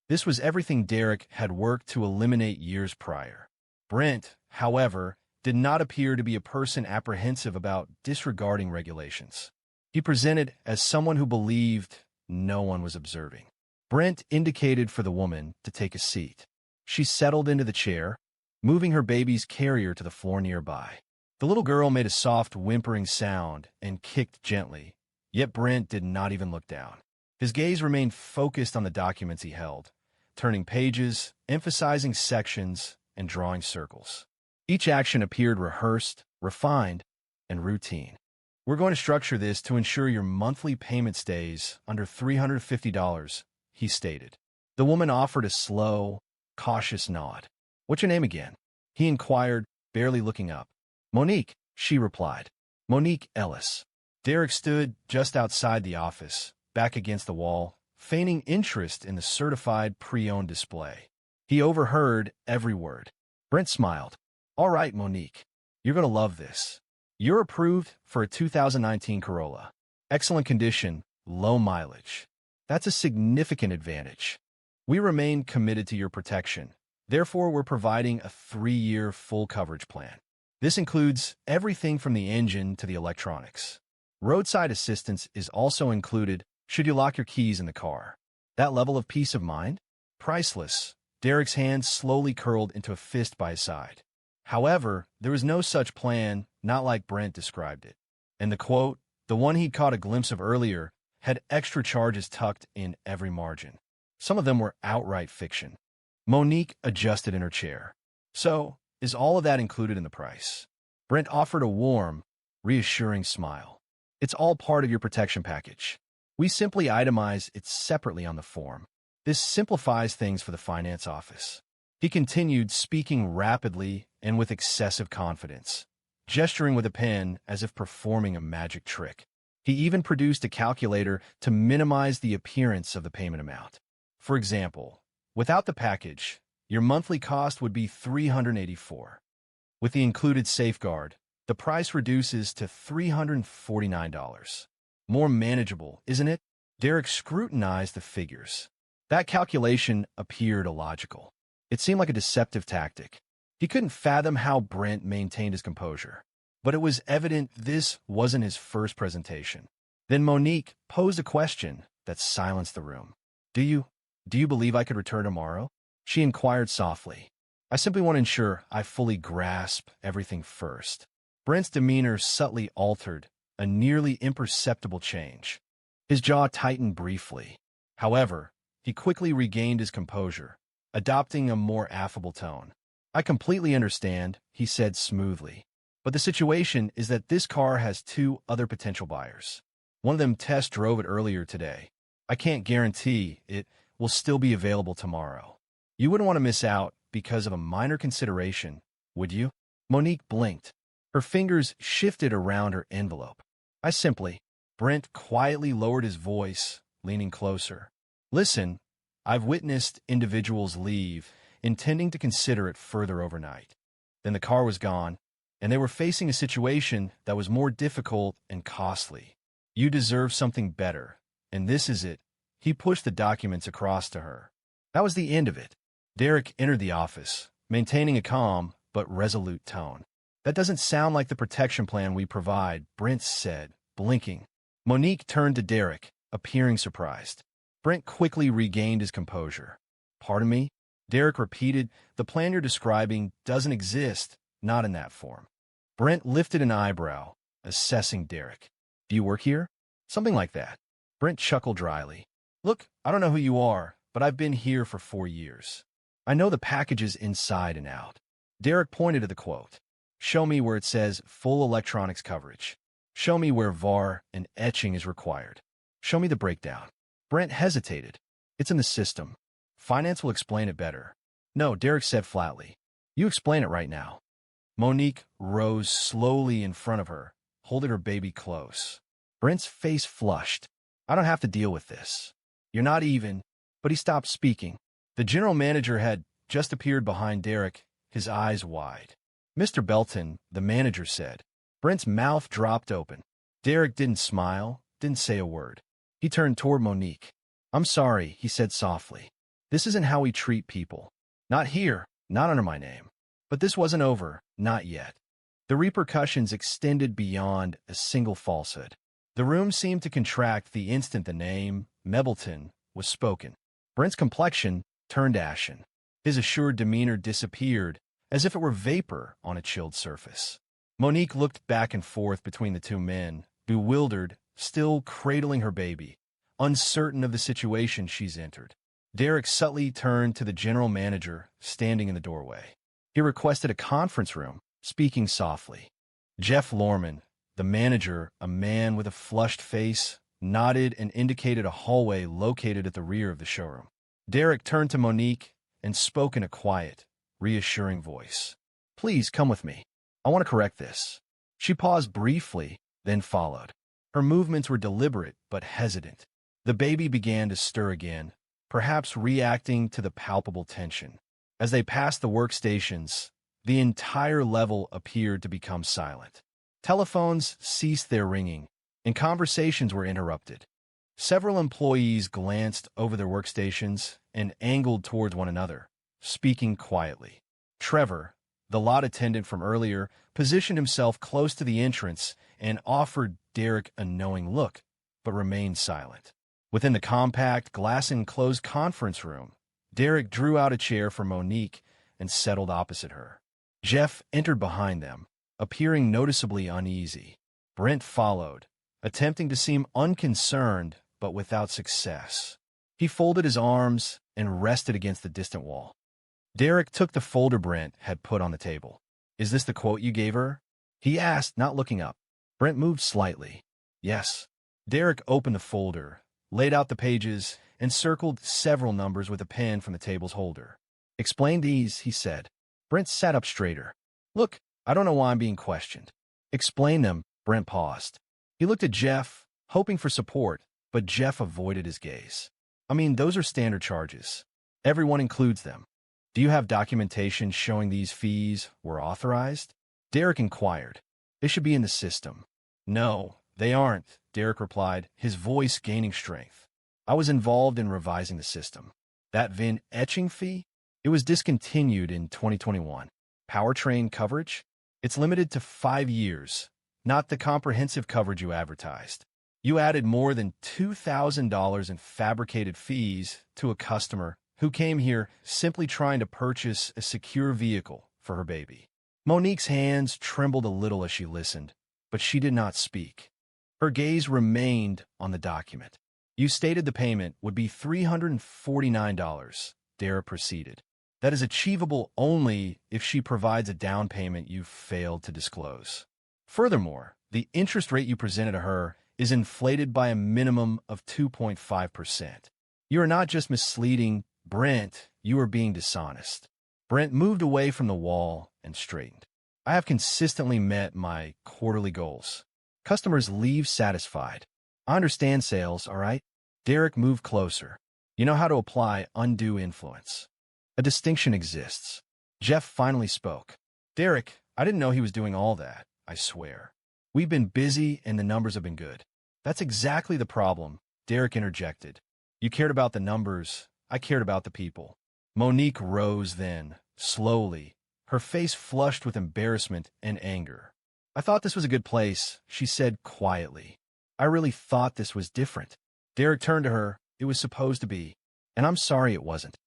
This was everything Derek had worked to eliminate years prior. Brent, however, did not appear to be a person apprehensive about disregarding regulations. He presented as someone who believed no one was observing. Brent indicated for the woman to take a seat. She settled into the chair, moving her baby's carrier to the floor nearby. The little girl made a soft whimpering sound and kicked gently, yet Brent did not even look down. His gaze remained focused on the documents he held, turning pages, emphasizing sections, and drawing circles. Each action appeared rehearsed, refined, and routine. "We're going to structure this to ensure your monthly payment stays under $350, he stated. The woman offered a slow, cautious nod. "What's your name again?" he inquired, barely looking up. "Monique," she replied. "Monique Ellis." Derek stood just outside the office, back against the wall, feigning interest in the certified pre-owned display. He overheard every word. Brent smiled. "All right, Monique. You're going to love this. You're approved for a 2019 Corolla. Excellent condition, low mileage. That's a significant advantage. We remain committed to your protection. Therefore, we're providing a 3-year full coverage plan. This includes everything from the engine to the electronics. Roadside assistance is also included should you lock your keys in the car. That level of peace of mind? Priceless." Derek's hand slowly curled into a fist by his side. However, there was no such plan, not like Brent described it. And the quote, the one he'd caught a glimpse of earlier, had extra charges tucked in every margin. Some of them were outright fiction. Monique adjusted in her chair. "So, is all of that included in the price?" Brent offered a warm, reassuring smile. "It's all part of your protection package. We simply itemize it separately on the form. This simplifies things for the finance office." He continued, speaking rapidly and with excessive confidence, gesturing with a pen as if performing a magic trick. He even produced a calculator to minimize the appearance of the payment amount. For example, without the package, your monthly cost would be $384. With the included safeguard, the price reduces to $349. More manageable, isn't it? Derek scrutinized the figures. That calculation appeared illogical. It seemed like a deceptive tactic. He couldn't fathom how Brent maintained his composure. But it was evident this wasn't his first presentation. Then Monique posed a question that silenced the room. Do you believe I could return tomorrow?" she inquired softly. "I simply want to ensure I fully grasp everything first." Brent's demeanor subtly altered, a nearly imperceptible change. His jaw tightened briefly. However, he quickly regained his composure, adopting a more affable tone. I completely understand, he said smoothly. But the situation is that this car has two other potential buyers. One of them test drove it earlier today. I can't guarantee it will still be available tomorrow. You wouldn't want to miss out because of a minor consideration, would you? Monique blinked. Her fingers shifted around her envelope. Brent quietly lowered his voice, leaning closer. Listen, I've witnessed individuals leave, intending to consider it further overnight. Then the car was gone, and they were facing a situation that was more difficult and costly. You deserve something better, and this is it. He pushed the documents across to her. That was the end of it. Derek entered the office, maintaining a calm but resolute tone. That doesn't sound like the protection plan we provide, Brent said, blinking. Monique turned to Derek, appearing surprised. Brent quickly regained his composure. Pardon me? Derek repeated, the plan you're describing doesn't exist, not in that form. Brent lifted an eyebrow, assessing Derek. Do you work here? Something like that. Brent chuckled dryly. Look, I don't know who you are, but I've been here for 4 years. I know the packages inside and out. Derek pointed to the quote. Show me where it says full electronics coverage. Show me where VAR and etching is required. Show me the breakdown. Brent hesitated. It's in the system. Finance will explain it better. No, Derek said flatly. You explain it right now. Monique rose slowly in front of her, holding her baby close. Brent's face flushed. I don't have to deal with this. You're not even. But he stopped speaking. The general manager had just appeared behind Derek, his eyes wide. Mr. Belton, the manager said. Brent's mouth dropped open. Derek didn't smile, didn't say a word. He turned toward Monique. I'm sorry, he said softly. This isn't how we treat people. Not here, not under my name. But this wasn't over, not yet. The repercussions extended beyond a single falsehood. The room seemed to contract the instant the name, Mebleton, was spoken. Brent's complexion turned ashen. His assured demeanor disappeared, as if it were vapor on a chilled surface. Monique looked back and forth between the two men, bewildered, still cradling her baby, uncertain of the situation she's entered. Derek subtly turned to the general manager, standing in the doorway. He requested a conference room, speaking softly. Jeff Lorman, the manager, a man with a flushed face, nodded and indicated a hallway located at the rear of the showroom. Derek turned to Monique and spoke in a quiet, reassuring voice. Please come with me. I want to correct this. She paused briefly, then followed. Her movements were deliberate but hesitant. The baby began to stir again, perhaps reacting to the palpable tension. As they passed the workstations, the entire level appeared to become silent. Telephones ceased their ringing, and conversations were interrupted. Several employees glanced over their workstations and angled towards one another, speaking quietly. Trevor, the lot attendant from earlier, positioned himself close to the entrance and offered Derek a knowing look, but remained silent. Within the compact, glass-enclosed conference room, Derek drew out a chair for Monique and settled opposite her. Jeff entered behind them, appearing noticeably uneasy. Brent followed, attempting to seem unconcerned, but without success. He folded his arms and rested against the distant wall. Derek took the folder Brent had put on the table. Is this the quote you gave her? He asked, not looking up. Brent moved slightly. Yes. Derek opened the folder, laid out the pages, and circled several numbers with a pen from the table's holder. Explain these, he said. Brent sat up straighter. Look, I don't know why I'm being questioned. Explain them, Brent paused. He looked at Jeff, hoping for support, but Jeff avoided his gaze. I mean, those are standard charges. Everyone includes them. Do you have documentation showing these fees were authorized? Derek inquired. They should be in the system. No, they aren't, Derek replied, his voice gaining strength. I was involved in revising the system. That VIN etching fee? It was discontinued in 2021. Powertrain coverage? It's limited to 5 years, not the comprehensive coverage you advertised. You added more than $2,000 in fabricated fees to a customer who came here simply trying to purchase a secure vehicle for her baby. Monique's hands trembled a little as she listened, but she did not speak. Her gaze remained on the document. You stated the payment would be $349, Derek proceeded. That is achievable only if she provides a down payment you failed to disclose. Furthermore, the interest rate you presented to her is inflated by a minimum of 2.5%. You are not just misleading Brent, you are being dishonest. Brent moved away from the wall and straightened. I have consistently met my quarterly goals. Customers leave satisfied. I understand sales, all right? Derek moved closer. You know how to apply undue influence. A distinction exists. Jeff finally spoke. Derek, I didn't know he was doing all that, I swear. We've been busy and the numbers have been good. That's exactly the problem, Derek interjected. You cared about the numbers, I cared about the people. Monique rose then, slowly, her face flushed with embarrassment and anger. I thought this was a good place, she said quietly. I really thought this was different. Derek turned to her. It was supposed to be, and I'm sorry it wasn't.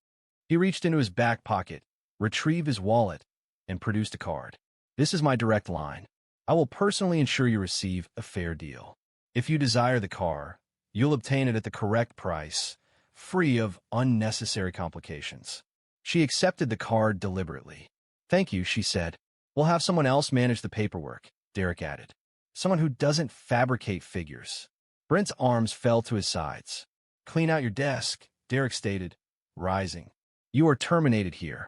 He reached into his back pocket, retrieved his wallet, and produced a card. This is my direct line. I will personally ensure you receive a fair deal. If you desire the car, you'll obtain it at the correct price, free of unnecessary complications. She accepted the card deliberately. Thank you, she said. We'll have someone else manage the paperwork, Derek added. Someone who doesn't fabricate figures. Brent's arms fell to his sides. Clean out your desk, Derek stated, rising. You are terminated here.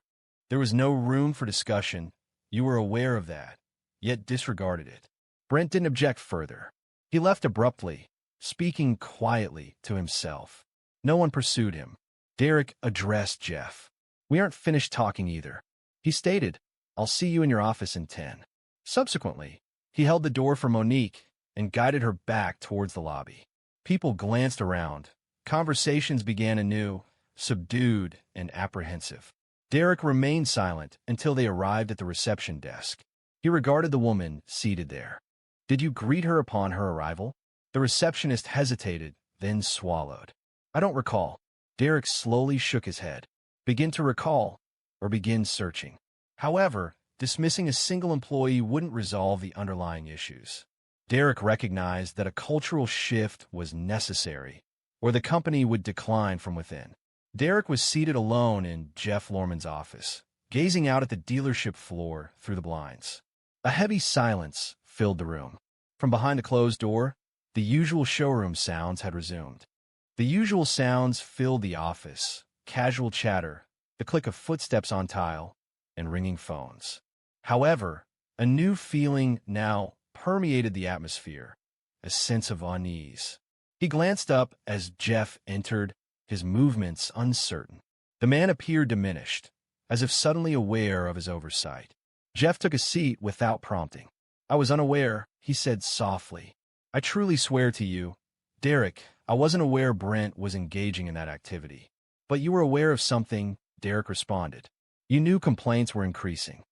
There was no room for discussion. You were aware of that, yet disregarded it. Brent didn't object further. He left abruptly, speaking quietly to himself. No one pursued him. Derek addressed Jeff. We aren't finished talking either. He stated, I'll see you in your office in 10. Subsequently, he held the door for Monique and guided her back towards the lobby. People glanced around. Conversations began anew, subdued and apprehensive. Derek remained silent until they arrived at the reception desk. He regarded the woman seated there. Did you greet her upon her arrival? The receptionist hesitated, then swallowed. I don't recall. Derek slowly shook his head. Begin to recall, or begin searching. However, dismissing a single employee wouldn't resolve the underlying issues. Derek recognized that a cultural shift was necessary, or the company would decline from within. Derek was seated alone in Jeff Lorman's office, gazing out at the dealership floor through the blinds. A heavy silence filled the room. From behind the closed door, the usual showroom sounds had resumed. The usual sounds filled the office, casual chatter, the click of footsteps on tile, and ringing phones. However, a new feeling now permeated the atmosphere, a sense of unease. He glanced up as Jeff entered, his movements uncertain. The man appeared diminished, as if suddenly aware of his oversight. Jeff took a seat without prompting. I was unaware, he said softly. I truly swear to you, Derek, I wasn't aware Brent was engaging in that activity. But you were aware of something, Derek responded. You knew complaints were increasing.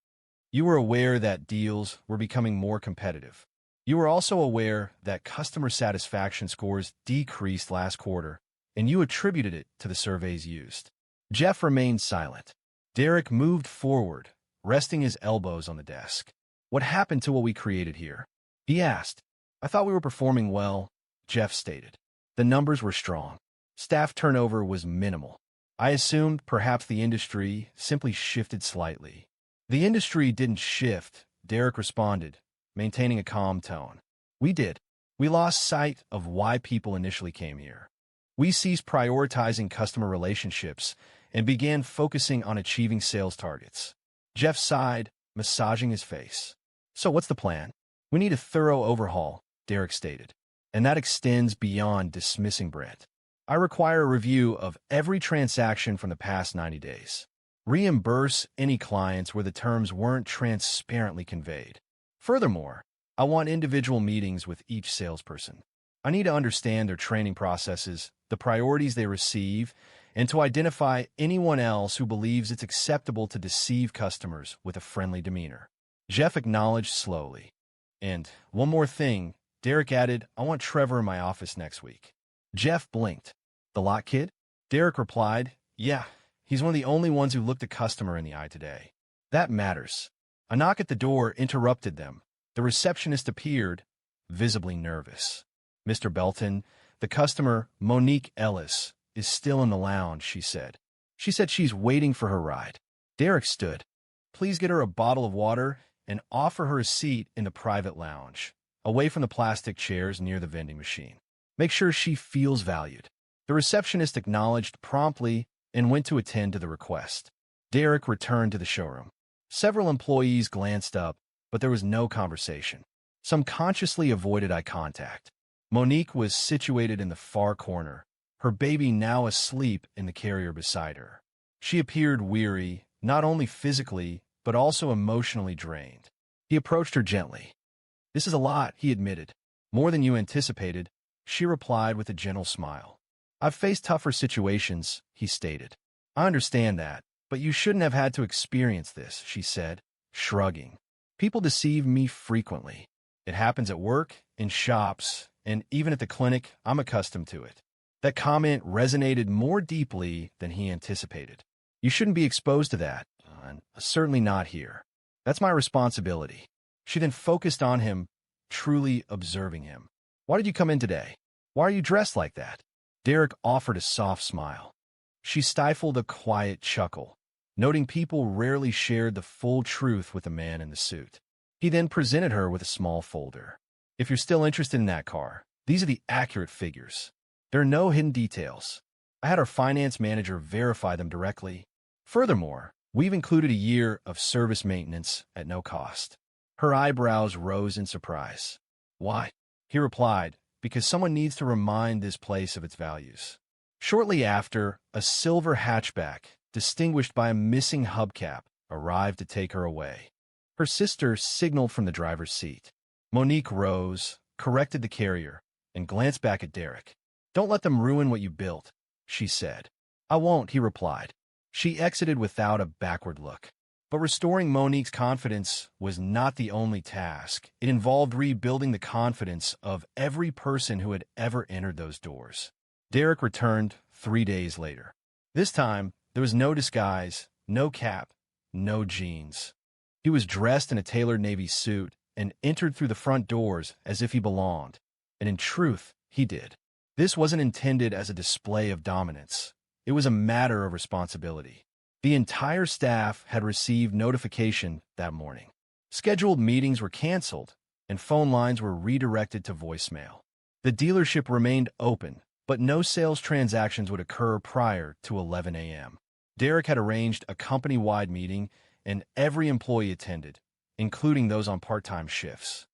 You were aware that deals were becoming more competitive. You were also aware that customer satisfaction scores decreased last quarter, and you attributed it to the surveys used. Jeff remained silent. Derek moved forward, resting his elbows on the desk. What happened to what we created here? He asked. I thought we were performing well, Jeff stated. The numbers were strong. Staff turnover was minimal. I assumed perhaps the industry simply shifted slightly. The industry didn't shift, Derek responded, maintaining a calm tone. We did. We lost sight of why people initially came here. We ceased prioritizing customer relationships and began focusing on achieving sales targets. Jeff sighed, massaging his face. So what's the plan? We need a thorough overhaul, Derek stated. And that extends beyond dismissing Brent. I require a review of every transaction from the past 90 days. Reimburse any clients where the terms weren't transparently conveyed. Furthermore, I want individual meetings with each salesperson. I need to understand their training processes, the priorities they receive, and to identify anyone else who believes it's acceptable to deceive customers with a friendly demeanor. Jeff acknowledged slowly. And one more thing, Derek added, I want Trevor in my office next week. Jeff blinked. The lot kid? Derek replied, yeah, he's one of the only ones who looked a customer in the eye today. That matters. A knock at the door interrupted them. The receptionist appeared, visibly nervous. "Mr. Belton, the customer, Monique Ellis, is still in the lounge," she said. "She said she's waiting for her ride." Derek stood. "Please get her a bottle of water and offer her a seat in the private lounge, away from the plastic chairs near the vending machine. Make sure she feels valued." The receptionist acknowledged promptly and went to attend to the request. Derek returned to the showroom. Several employees glanced up, but there was no conversation. Some consciously avoided eye contact. Monique was situated in the far corner, her baby now asleep in the carrier beside her. She appeared weary, not only physically, but also emotionally drained. He approached her gently. "This is a lot," he admitted. "More than you anticipated," she replied with a gentle smile. "I've faced tougher situations," he stated. "I understand that, but you shouldn't have had to experience this," she said, shrugging. "People deceive me frequently. It happens at work, in shops, and even at the clinic. I'm accustomed to it." That comment resonated more deeply than he anticipated. "You shouldn't be exposed to that, and certainly not here. That's my responsibility." She then focused on him, truly observing him. "Why did you come in today? Why are you dressed like that?" Derek offered a soft smile. She stifled a quiet chuckle, noting people rarely shared the full truth with the man in the suit. He then presented her with a small folder. "If you're still interested in that car, these are the accurate figures. There are no hidden details. I had our finance manager verify them directly. Furthermore, we've included a year of service maintenance at no cost." Her eyebrows rose in surprise. "Why?" He replied, "Because someone needs to remind this place of its values." Shortly after, a silver hatchback, distinguished by a missing hubcap, arrived to take her away. Her sister signaled from the driver's seat. Monique rose, corrected the carrier, and glanced back at Derek. "Don't let them ruin what you built," she said. "I won't," he replied. She exited without a backward look. But restoring Monique's confidence was not the only task. It involved rebuilding the confidence of every person who had ever entered those doors. Derek returned 3 days later. This time, there was no disguise, no cap, no jeans. He was dressed in a tailored navy suit and entered through the front doors as if he belonged. And in truth, he did. This wasn't intended as a display of dominance. It was a matter of responsibility. The entire staff had received notification that morning. Scheduled meetings were canceled, and phone lines were redirected to voicemail. The dealership remained open, but no sales transactions would occur prior to 11 a.m. Derek had arranged a company-wide meeting, and every employee attended, including those on part-time shifts.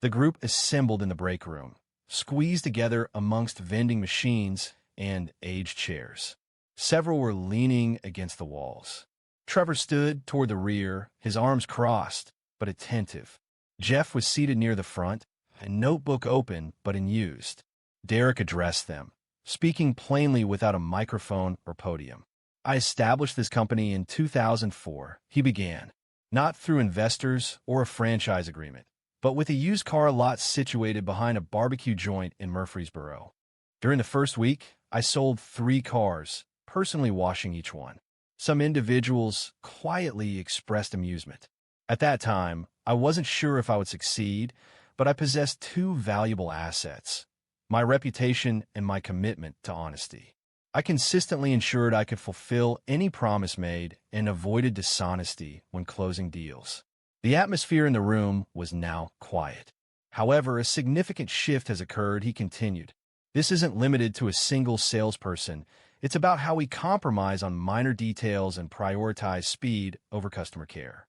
The group assembled in the break room, squeezed together amongst vending machines and aged chairs. Several were leaning against the walls. Trevor stood toward the rear, his arms crossed, but attentive. Jeff was seated near the front, a notebook open but unused. Derek addressed them, speaking plainly without a microphone or podium. "I established this company in 2004, he began, not through investors or a franchise agreement, but with a used car lot situated behind a barbecue joint in Murfreesboro. During the first week, I sold 3 cars, personally washing each one. Some individuals quietly expressed amusement. At that time, I wasn't sure if I would succeed, but I possessed 2 valuable assets: my reputation and my commitment to honesty. I consistently ensured I could fulfill any promise made and avoided dishonesty when closing deals." The atmosphere in the room was now quiet. "However, a significant shift has occurred," he continued. "This isn't limited to a single salesperson. It's about how we compromise on minor details and prioritize speed over customer care.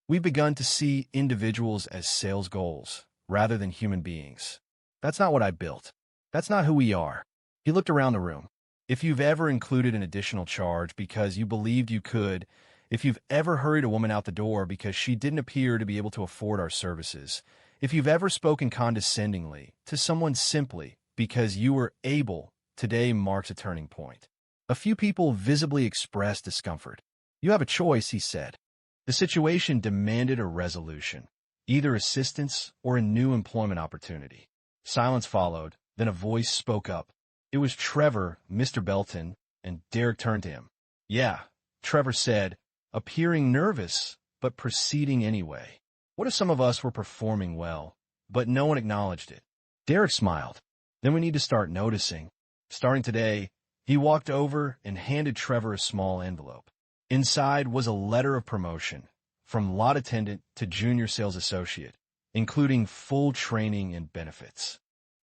We've begun to see individuals as sales goals rather than human beings. That's not what I built. That's not who we are." He looked around the room. "If you've ever included an additional charge because you believed you could, if you've ever hurried a woman out the door because she didn't appear to be able to afford our services, if you've ever spoken condescendingly to someone simply because you were able, today marks a turning point." A few people visibly expressed discomfort. "You have a choice," he said. The situation demanded a resolution, either assistance or a new employment opportunity. Silence followed, then a voice spoke up. It was Trevor, Mr. Belton, and Derek turned to him. "Yeah," Trevor said, appearing nervous, but proceeding anyway? What if some of us were performing well, but no one acknowledged it? Derek smiled. Then we need to start noticing. Starting today, he walked over and handed Trevor a small envelope. Inside was a letter of promotion, from lot attendant to junior sales associate, including full training and benefits.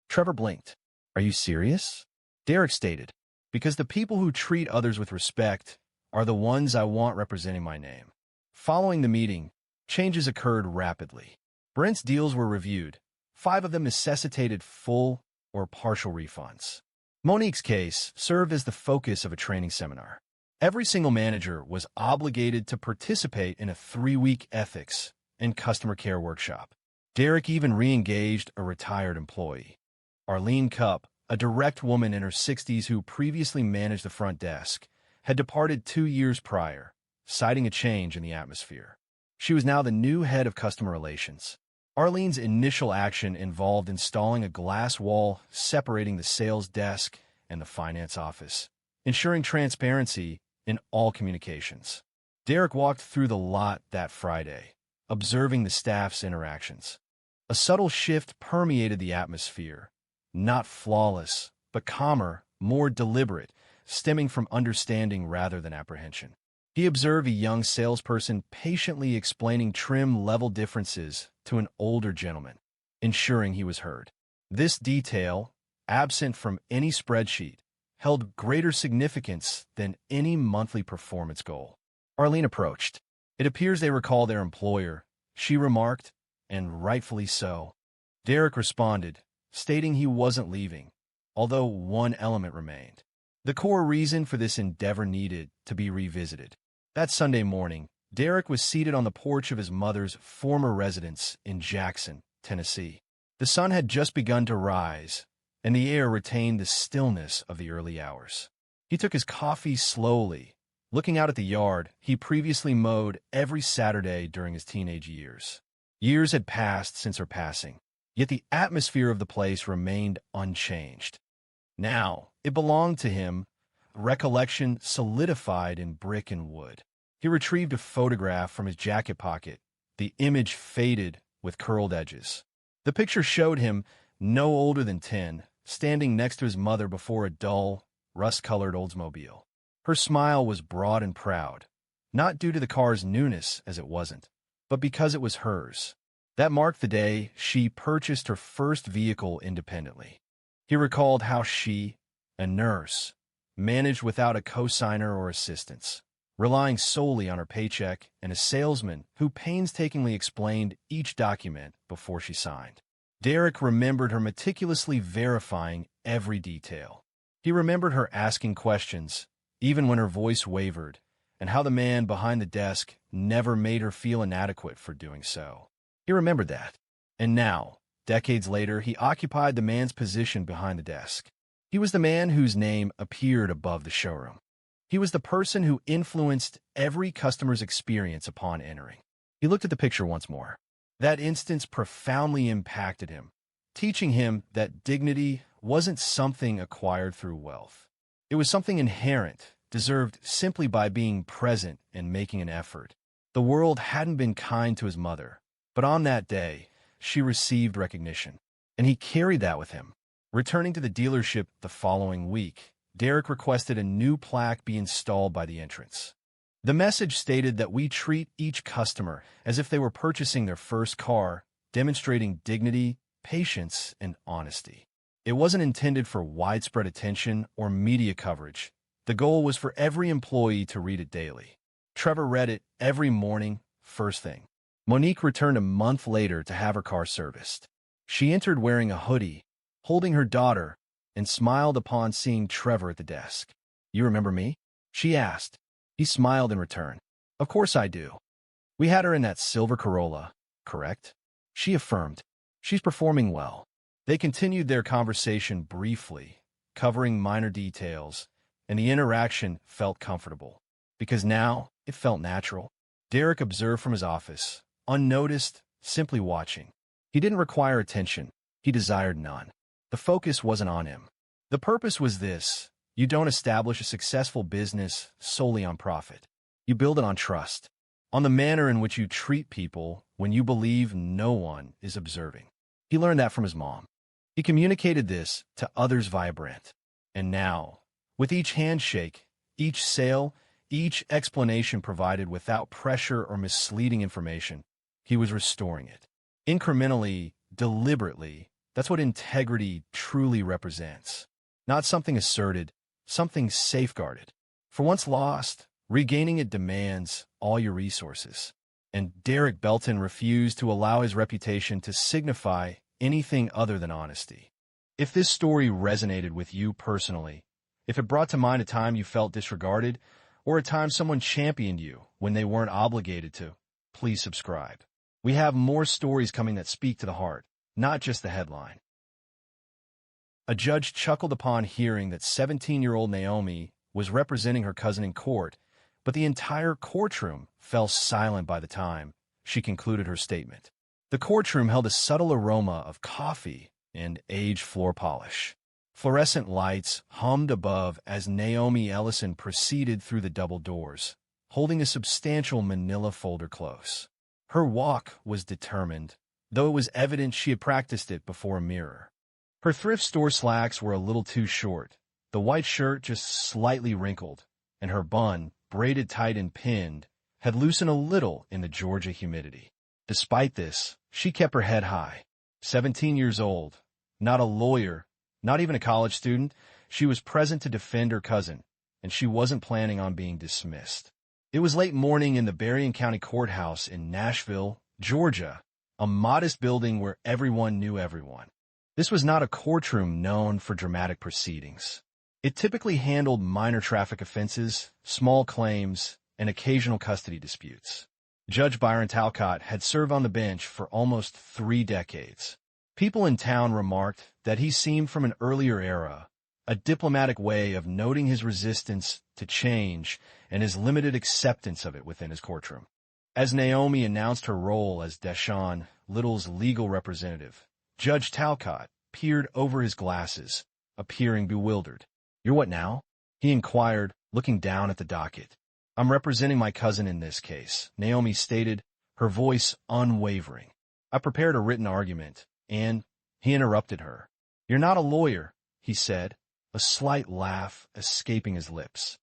Trevor blinked. Are you serious? Derek stated, because the people who treat others with respect are the ones I want representing my name. Following the meeting, changes occurred rapidly. Brent's deals were reviewed. 5 of them necessitated full or partial refunds. Monique's case served as the focus of a training seminar. Every single manager was obligated to participate in a 3-week ethics and customer care workshop. Derek even re-engaged a retired employee. Arlene Cupp, a direct woman in her 60s who previously managed the front desk, had departed 2 years prior, citing a change in the atmosphere. She was now the new head of customer relations. Arlene's initial action involved installing a glass wall separating the sales desk and the finance office, ensuring transparency in all communications. Derek walked through the lot that Friday, observing the staff's interactions. A subtle shift permeated the atmosphere, not flawless, but calmer, more deliberate, stemming from understanding rather than apprehension. He observed a young salesperson patiently explaining trim-level differences to an older gentleman, ensuring he was heard. This detail, absent from any spreadsheet, held greater significance than any monthly performance goal. Arlene approached. It appears they recall their employer, she remarked, and rightfully so. Derek responded, stating he wasn't leaving, although one element remained. The core reason for this endeavor needed to be revisited. That Sunday morning, Derek was seated on the porch of his mother's former residence in Jackson, Tennessee. The sun had just begun to rise, and the air retained the stillness of the early hours. He took his coffee slowly, looking out at the yard he previously mowed every Saturday during his teenage years. Years had passed since her passing, yet the atmosphere of the place remained unchanged. Now, it belonged to him, recollection solidified in brick and wood. He retrieved a photograph from his jacket pocket, the image faded with curled edges. The picture showed him, no older than 10, standing next to his mother before a dull, rust-colored Oldsmobile. Her smile was broad and proud, not due to the car's newness as it wasn't, but because it was hers. That marked the day she purchased her first vehicle independently. He recalled how she, a nurse, managed without a cosigner or assistance, relying solely on her paycheck and a salesman who painstakingly explained each document before she signed. Derek remembered her meticulously verifying every detail. He remembered her asking questions, even when her voice wavered, and how the man behind the desk never made her feel inadequate for doing so. He remembered that. And now, decades later, he occupied the man's position behind the desk. He was the man whose name appeared above the showroom. He was the person who influenced every customer's experience upon entering. He looked at the picture once more. That instance profoundly impacted him, teaching him that dignity wasn't something acquired through wealth. It was something inherent, deserved simply by being present and making an effort. The world hadn't been kind to his mother, but on that day, she received recognition, and he carried that with him. Returning to the dealership the following week, Derek requested a new plaque be installed by the entrance. The message stated that we treat each customer as if they were purchasing their first car, demonstrating dignity, patience, and honesty. It wasn't intended for widespread attention or media coverage. The goal was for every employee to read it daily. Trevor read it every morning, first thing. Monique returned a month later to have her car serviced. She entered wearing a hoodie, holding her daughter, and smiled upon seeing Trevor at the desk. "You remember me?" she asked. He smiled in return. "Of course I do. We had her in that silver Corolla, correct?" She affirmed. "She's performing well." They continued their conversation briefly, covering minor details, and the interaction felt comfortable, because now it felt natural. Derek observed from his office, unnoticed, simply watching. He didn't require attention. He desired none. The focus wasn't on him. The purpose was this: you don't establish a successful business solely on profit. You build it on trust. on the manner in which you treat people when you believe no one is observing. He learned that from his mom. He communicated this to others via Brent. And now, with each handshake, each sale, each explanation provided without pressure or misleading information, he was restoring it. Incrementally, deliberately, that's what integrity truly represents. Not something asserted, something safeguarded. For once lost, regaining it demands all your resources. And Derek Belton refused to allow his reputation to signify anything other than honesty. If this story resonated with you personally, if it brought to mind a time you felt disregarded, or a time someone championed you when they weren't obligated to, please subscribe. We have more stories coming that speak to the heart, not just the headline. A judge chuckled upon hearing that 17-year-old Naomi was representing her cousin in court, but the entire courtroom fell silent by the time she concluded her statement. The courtroom held a subtle aroma of coffee and aged floor polish. Fluorescent lights hummed above as Naomi Ellison proceeded through the double doors, holding a substantial manila folder close. Her walk was determined, though it was evident she had practiced it before a mirror. Her thrift store slacks were a little too short, the white shirt just slightly wrinkled, and her bun, braided tight and pinned, had loosened a little in the Georgia humidity. Despite this, she kept her head high. 17 years old, not a lawyer, not even a college student, she was present to defend her cousin, and she wasn't planning on being dismissed. It was late morning in the Berrien County Courthouse in Nashville, Georgia, a modest building where everyone knew everyone. This was not a courtroom known for dramatic proceedings. It typically handled minor traffic offenses, small claims, and occasional custody disputes. Judge Byron Talcott had served on the bench for almost 3 decades. People in town remarked that he seemed from an earlier era, a diplomatic way of noting his resistance to change and his limited acceptance of it within his courtroom. As Naomi announced her role as Deshaun Little's legal representative, Judge Talcott peered over his glasses, appearing bewildered. "You're what now?" he inquired, looking down at the docket. "I'm representing my cousin in this case," Naomi stated, her voice unwavering. "I prepared a written argument, and—" He interrupted her. "You're not a lawyer," he said, a slight laugh escaping his lips.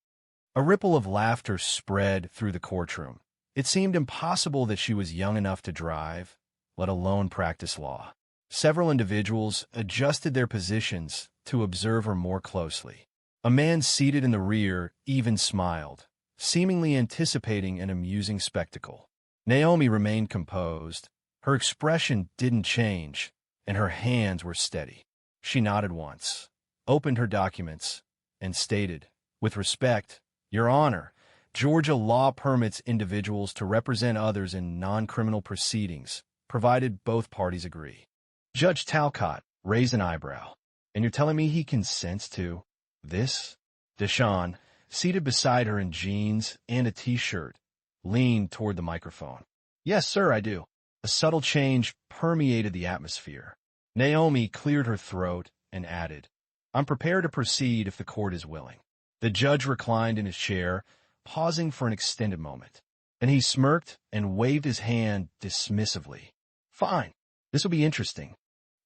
A ripple of laughter spread through the courtroom. It seemed impossible that she was young enough to drive, let alone practice law. Several individuals adjusted their positions to observe her more closely. A man seated in the rear even smiled, seemingly anticipating an amusing spectacle. Naomi remained composed. Her expression didn't change, and her hands were steady. She nodded once, opened her documents, and stated, with respect, "Your Honor, Georgia law permits individuals to represent others in non-criminal proceedings, provided both parties agree." Judge Talcott raised an eyebrow. "And you're telling me he consents to this?" Deshaun, seated beside her in jeans and a t-shirt, leaned toward the microphone. "Yes, sir, I do." A subtle change permeated the atmosphere. Naomi cleared her throat and added, "I'm prepared to proceed if the court is willing." The judge reclined in his chair, pausing for an extended moment. Then he smirked and waved his hand dismissively. "Fine. This will be interesting."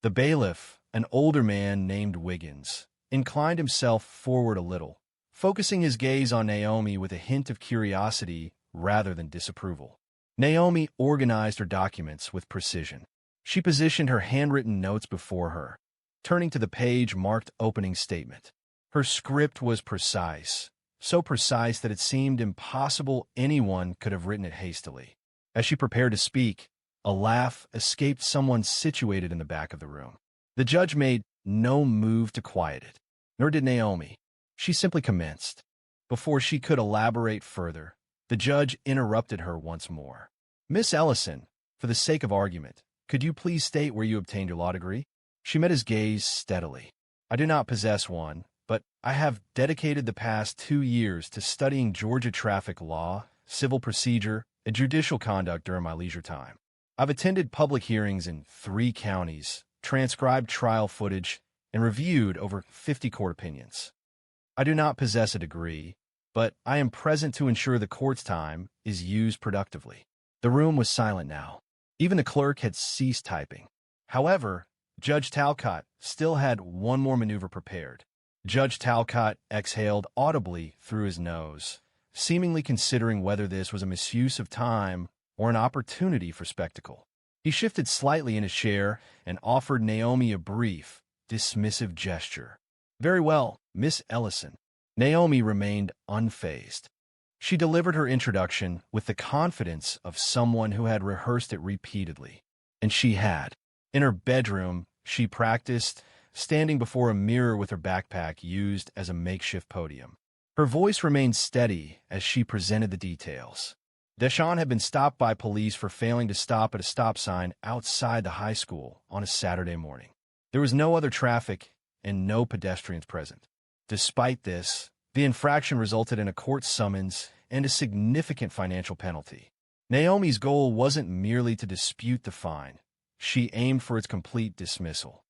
The bailiff, an older man named Wiggins, inclined himself forward a little, focusing his gaze on Naomi with a hint of curiosity rather than disapproval. Naomi organized her documents with precision. She positioned her handwritten notes before her, turning to the page marked Opening Statement. Her script was precise, so precise that it seemed impossible anyone could have written it hastily. As she prepared to speak, a laugh escaped someone situated in the back of the room. The judge made no move to quiet it, nor did Naomi. She simply commenced. Before she could elaborate further, the judge interrupted her once more. "Miss Ellison, for the sake of argument, could you please state where you obtained your law degree?" She met his gaze steadily. "I do not possess one, but I have dedicated the past 2 years to studying Georgia traffic law, civil procedure, and judicial conduct during my leisure time. I've attended public hearings in 3 counties, transcribed trial footage, and reviewed over 50 court opinions. I do not possess a degree, but I am present to ensure the court's time is used productively. The room was silent now. Even the clerk had ceased typing. However, Judge Talcott still had one more maneuver prepared. Judge Talcott exhaled audibly through his nose, seemingly considering whether this was a misuse of time or an opportunity for spectacle. He shifted slightly in his chair and offered Naomi a brief, dismissive gesture. "Very well, Miss Ellison." Naomi remained unfazed. She delivered her introduction with the confidence of someone who had rehearsed it repeatedly. And she had. In her bedroom, she practiced, standing before a mirror with her backpack used as a makeshift podium. Her voice remained steady as she presented the details. Deshawn had been stopped by police for failing to stop at a stop sign outside the high school on a Saturday morning. There was no other traffic and no pedestrians present. Despite this, the infraction resulted in a court summons and a significant financial penalty. Naomi's goal wasn't merely to dispute the fine. She aimed for its complete dismissal.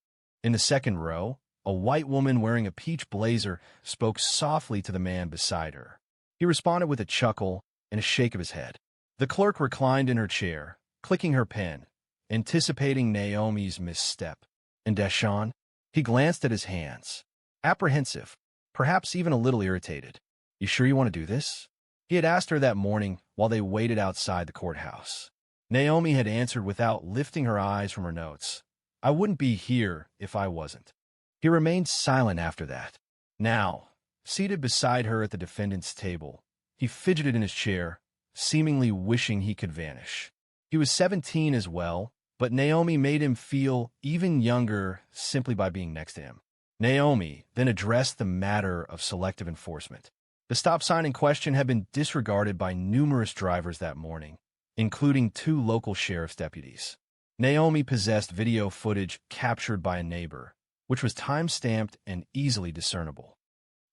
In the second row, a white woman wearing a peach blazer spoke softly to the man beside her. He responded with a chuckle and a shake of his head. The clerk reclined in her chair, clicking her pen, anticipating Naomi's misstep. And Deshawn? He glanced at his hands. Apprehensive, perhaps even a little irritated. "You sure you want to do this?" He had asked her that morning while they waited outside the courthouse. Naomi had answered without lifting her eyes from her notes. "I wouldn't be here if I wasn't." He remained silent after that. Now, seated beside her at the defendant's table, he fidgeted in his chair, seemingly wishing he could vanish. He was 17 as well, but Naomi made him feel even younger simply by being next to him. Naomi then addressed the matter of selective enforcement. The stop sign in question had been disregarded by numerous drivers that morning, including 2 local sheriff's deputies. Naomi possessed video footage captured by a neighbor, which was time-stamped and easily discernible.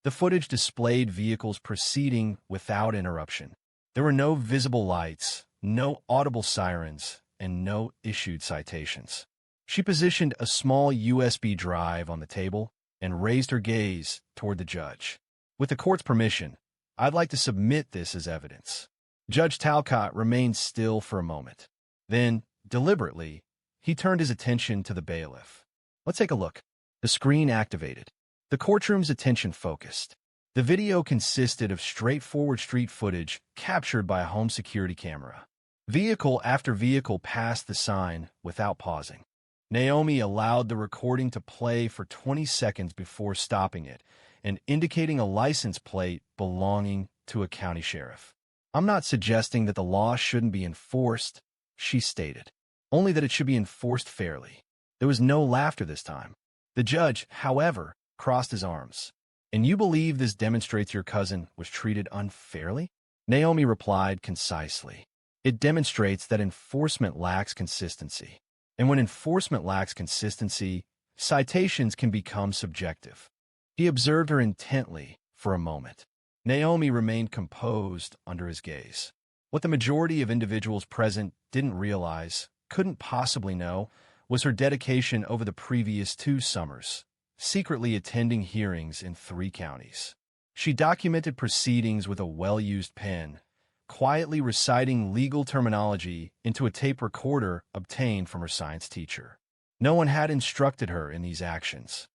The footage displayed vehicles proceeding without interruption. There were no visible lights, no audible sirens, and no issued citations. She positioned a small USB drive on the table and raised her gaze toward the judge. "With the court's permission, I'd like to submit this as evidence." Judge Talcott remained still for a moment. Then, deliberately, he turned his attention to the bailiff. "Let's take a look." The screen activated. The courtroom's attention focused. The video consisted of straightforward street footage captured by a home security camera. Vehicle after vehicle passed the sign without pausing. Naomi allowed the recording to play for 20 seconds before stopping it and indicating a license plate belonging to a county sheriff. "I'm not suggesting that the law shouldn't be enforced," she stated, "only that it should be enforced fairly." There was no laughter this time. The judge, however, crossed his arms. "And you believe this demonstrates your cousin was treated unfairly?" Naomi replied concisely. "It demonstrates that enforcement lacks consistency. And when enforcement lacks consistency, citations can become subjective." He observed her intently for a moment. Naomi remained composed under his gaze. What the majority of individuals present didn't realize, couldn't possibly know, was her dedication over the previous 2 summers, secretly attending hearings in 3 counties. She documented proceedings with a well-used pen, quietly reciting legal terminology into a tape recorder obtained from her science teacher. No one had instructed her in these actions.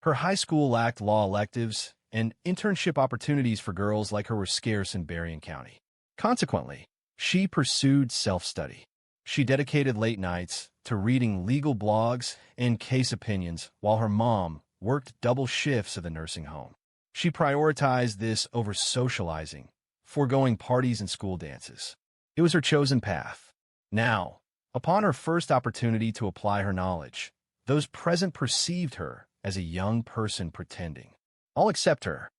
Her high school lacked law electives, and internship opportunities for girls like her were scarce in Berrien County. Consequently, she pursued self-study. She dedicated late nights to reading legal blogs and case opinions while her mom worked double shifts at the nursing home. She prioritized this over socializing, foregoing parties and school dances. It was her chosen path. Now, upon her first opportunity to apply her knowledge, those present perceived her as a young person pretending. "I'll accept her."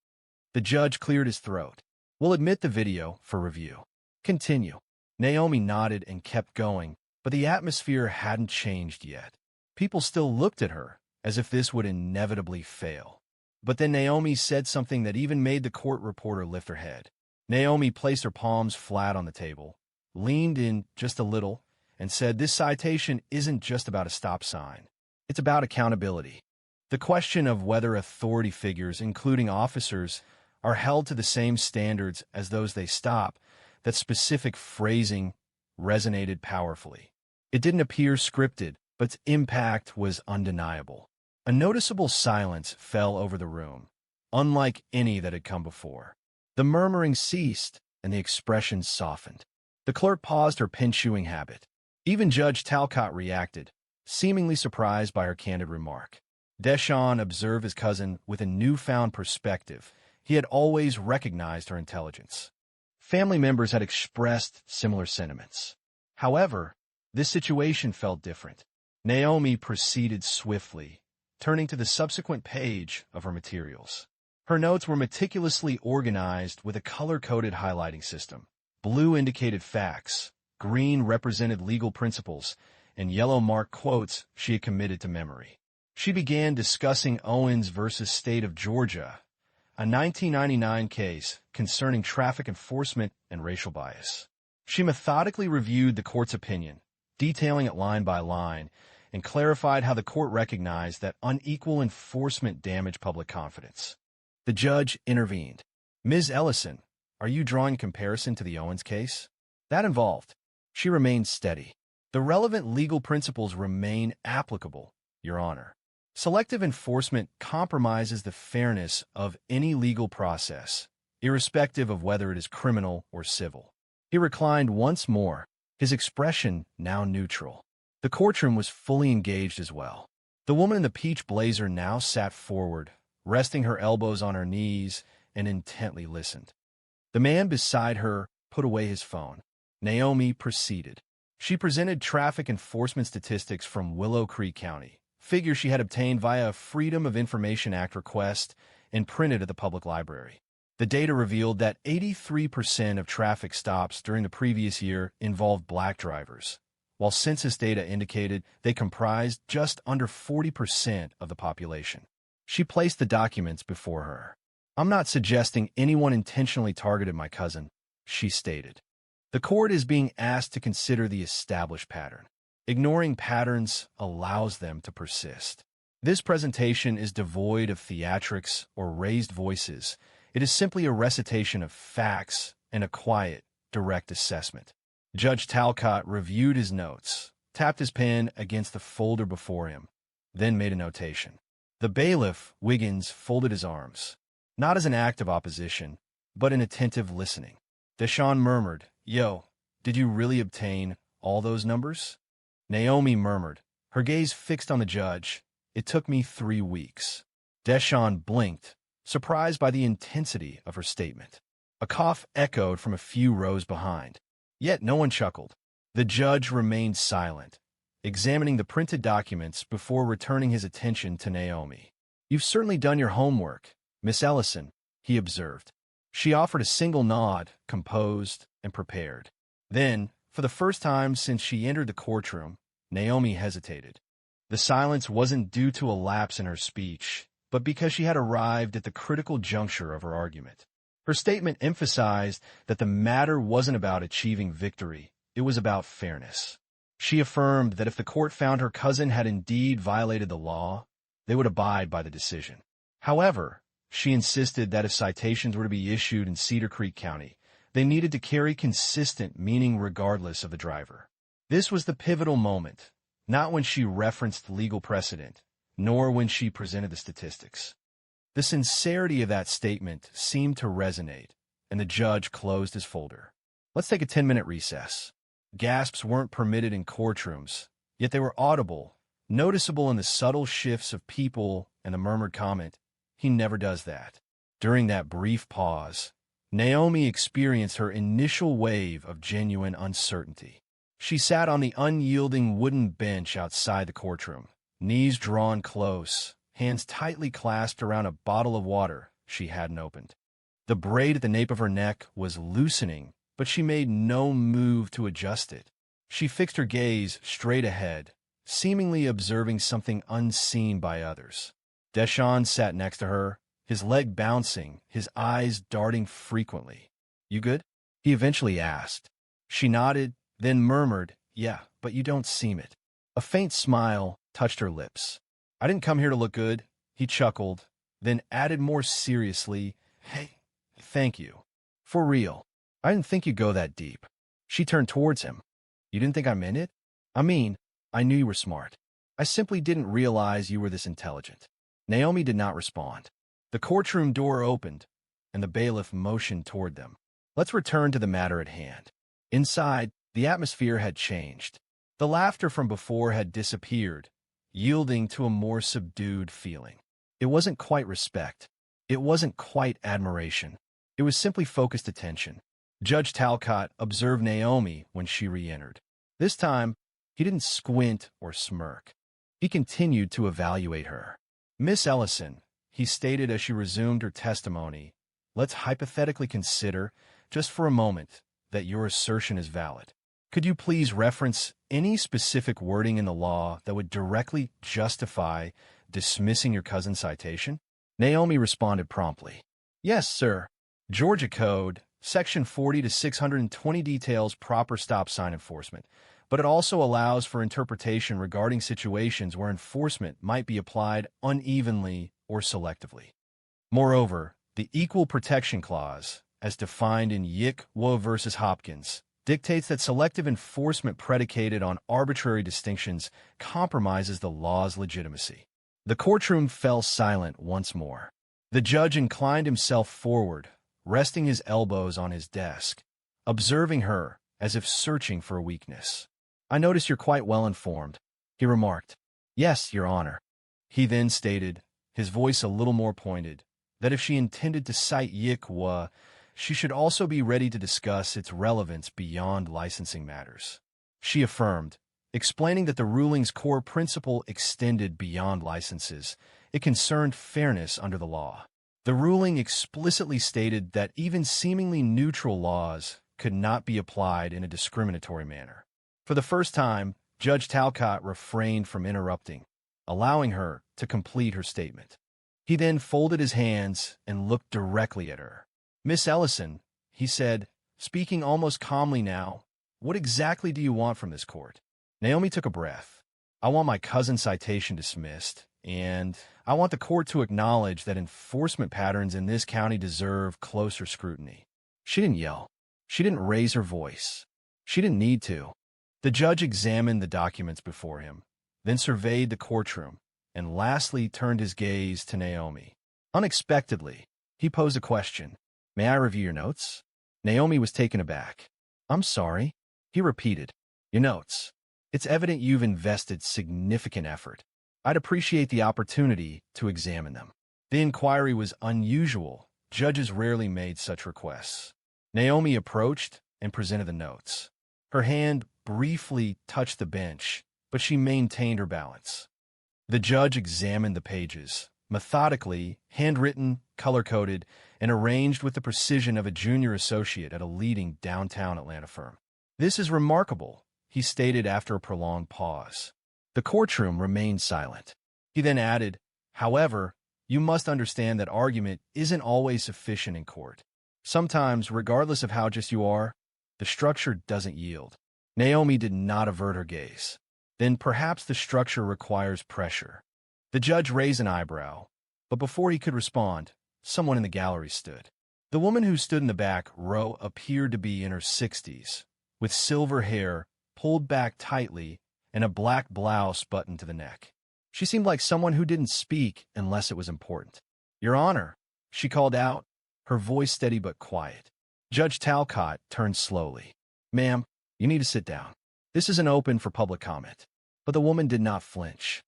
The judge cleared his throat. "We'll admit the video for review." "Continue." Naomi nodded and kept going, but the atmosphere hadn't changed yet. People still looked at her as if this would inevitably fail. But then Naomi said something that even made the court reporter lift her head. Naomi placed her palms flat on the table, leaned in just a little, and said, "This citation isn't just about a stop sign. It's about accountability. The question of whether authority figures, including officers, are held to the same standards as those they stop, that specific phrasing resonated powerfully. It didn't appear scripted, but its impact was undeniable. A noticeable silence fell over the room, unlike any that had come before. The murmuring ceased, and the expression softened. The clerk paused her pin-chewing habit. Even Judge Talcott reacted, seemingly surprised by her candid remark. Deshawn observed his cousin with a newfound perspective. He had always recognized her intelligence. Family members had expressed similar sentiments. However, this situation felt different. Naomi proceeded swiftly, turning to the subsequent page of her materials. Her notes were meticulously organized with a color-coded highlighting system. Blue indicated facts, green represented legal principles, and yellow marked quotes she had committed to memory. She began discussing Owens versus State of Georgia, a 1999 case concerning traffic enforcement and racial bias. She methodically reviewed the court's opinion, detailing it line by line, and clarified how the court recognized that unequal enforcement damaged public confidence. The judge intervened. "Ms. Ellison, are you drawing a comparison to the Owens case?" "That involved." She remained steady. "The relevant legal principles remain applicable, Your Honor. Selective enforcement compromises the fairness of any legal process, irrespective of whether it is criminal or civil." He reclined once more, his expression now neutral. The courtroom was fully engaged as well. The woman in the peach blazer now sat forward, resting her elbows on her knees, and intently listened. The man beside her put away his phone. Naomi proceeded. She presented traffic enforcement statistics from Willow Creek County, figures she had obtained via a Freedom of Information Act request and printed at the public library. The data revealed that 83% of traffic stops during the previous year involved black drivers, while census data indicated they comprised just under 40% of the population. She placed the documents before her. "I'm not suggesting anyone intentionally targeted my cousin," she stated. "The court is being asked to consider the established pattern. Ignoring patterns allows them to persist. This presentation is devoid of theatrics or raised voices. It is simply a recitation of facts and a quiet, direct assessment." Judge Talcott reviewed his notes, tapped his pen against the folder before him, then made a notation. The bailiff, Wiggins, folded his arms, not as an act of opposition, but in attentive listening. Deshawn murmured, "Yo, did you really obtain all those numbers?" Naomi murmured, her gaze fixed on the judge. "It took me 3 weeks." Deshawn blinked, surprised by the intensity of her statement. A cough echoed from a few rows behind. Yet no one chuckled. The judge remained silent, examining the printed documents before returning his attention to Naomi. "You've certainly done your homework, Miss Ellison," he observed. She offered a single nod, composed and prepared. Then, for the first time since she entered the courtroom, Naomi hesitated. The silence wasn't due to a lapse in her speech, but because she had arrived at the critical juncture of her argument. Her statement emphasized that the matter wasn't about achieving victory, it was about fairness. She affirmed that if the court found her cousin had indeed violated the law, they would abide by the decision. However, she insisted that if citations were to be issued in Cedar Creek County, they needed to carry consistent meaning regardless of the driver. This was the pivotal moment, not when she referenced legal precedent, nor when she presented the statistics. The sincerity of that statement seemed to resonate, and the judge closed his folder. "Let's take a 10-minute recess." Gasps weren't permitted in courtrooms, yet they were audible, noticeable in the subtle shifts of people and the murmured comment, "He never does that." During that brief pause, Naomi experienced her initial wave of genuine uncertainty. She sat on the unyielding wooden bench outside the courtroom, knees drawn close, hands tightly clasped around a bottle of water she hadn't opened. The braid at the nape of her neck was loosening, but she made no move to adjust it. She fixed her gaze straight ahead, seemingly observing something unseen by others. Deshawn sat next to her, his leg bouncing, his eyes darting frequently. "You good?" he eventually asked. She nodded, then murmured, "Yeah, but you don't seem it." A faint smile touched her lips. "I didn't come here to look good," he chuckled, then added more seriously, "Hey, Thank you. For real. I didn't think you'd go that deep. She turned towards him. You didn't think I meant it? I mean, I knew you were smart. I simply didn't realize you were this intelligent. Naomi did not respond. The courtroom door opened, and the bailiff motioned toward them. Let's return to the matter at hand. Inside, the atmosphere had changed. The laughter from before had disappeared, yielding to a more subdued feeling. It wasn't quite respect. It wasn't quite admiration. It was simply focused attention. Judge Talcott observed Naomi when she re-entered. This time, he didn't squint or smirk. He continued to evaluate her. Miss Ellison, he stated as she resumed her testimony, let's hypothetically consider, just for a moment, that your assertion is valid. Could you please reference any specific wording in the law that would directly justify dismissing your cousin's citation? Naomi responded promptly. Yes, sir. Georgia Code, Section 40 to 620 details proper stop sign enforcement, but it also allows for interpretation regarding situations where enforcement might be applied unevenly or selectively. Moreover, the Equal Protection Clause, as defined in Yick Wo v. Hopkins, dictates that selective enforcement predicated on arbitrary distinctions compromises the law's legitimacy. The courtroom fell silent once more. The judge inclined himself forward, resting his elbows on his desk, observing her as if searching for a weakness. I notice you're quite well informed, he remarked. Yes, Your Honor. He then stated, his voice a little more pointed, that if she intended to cite Yick Wo, she should also be ready to discuss its relevance beyond licensing matters. She affirmed, explaining that the ruling's core principle extended beyond licenses. It concerned fairness under the law. The ruling explicitly stated that even seemingly neutral laws could not be applied in a discriminatory manner. For the first time, Judge Talcott refrained from interrupting, allowing her to complete her statement. He then folded his hands and looked directly at her. Miss Ellison, he said, speaking almost calmly now, what exactly do you want from this court? Naomi took a breath. I want my cousin's citation dismissed, and I want the court to acknowledge that enforcement patterns in this county deserve closer scrutiny. She didn't yell. She didn't raise her voice. She didn't need to. The judge examined the documents before him, then surveyed the courtroom, and lastly turned his gaze to Naomi. Unexpectedly, he posed a question. May I review your notes? Naomi was taken aback. I'm sorry, he repeated. Your notes. It's evident you've invested significant effort. I'd appreciate the opportunity to examine them. The inquiry was unusual. Judges rarely made such requests. Naomi approached and presented the notes. Her hand briefly touched the bench, but she maintained her balance. The judge examined the pages, methodically, handwritten, color-coded, and arranged with the precision of a junior associate at a leading downtown Atlanta firm. This is remarkable, he stated after a prolonged pause. The courtroom remained silent. He then added, however, you must understand that argument isn't always sufficient in court. Sometimes, regardless of how just you are, the structure doesn't yield. Naomi did not avert her gaze. Then perhaps the structure requires pressure. The judge raised an eyebrow, but before he could respond, someone in the gallery stood. The woman who stood in the back row appeared to be in her 60s, with silver hair pulled back tightly and a black blouse buttoned to the neck. She seemed like someone who didn't speak unless it was important. Your Honor, she called out, her voice steady but quiet. Judge Talcott turned slowly. Ma'am, you need to sit down. This isn't open for public comment. But the woman did not flinch.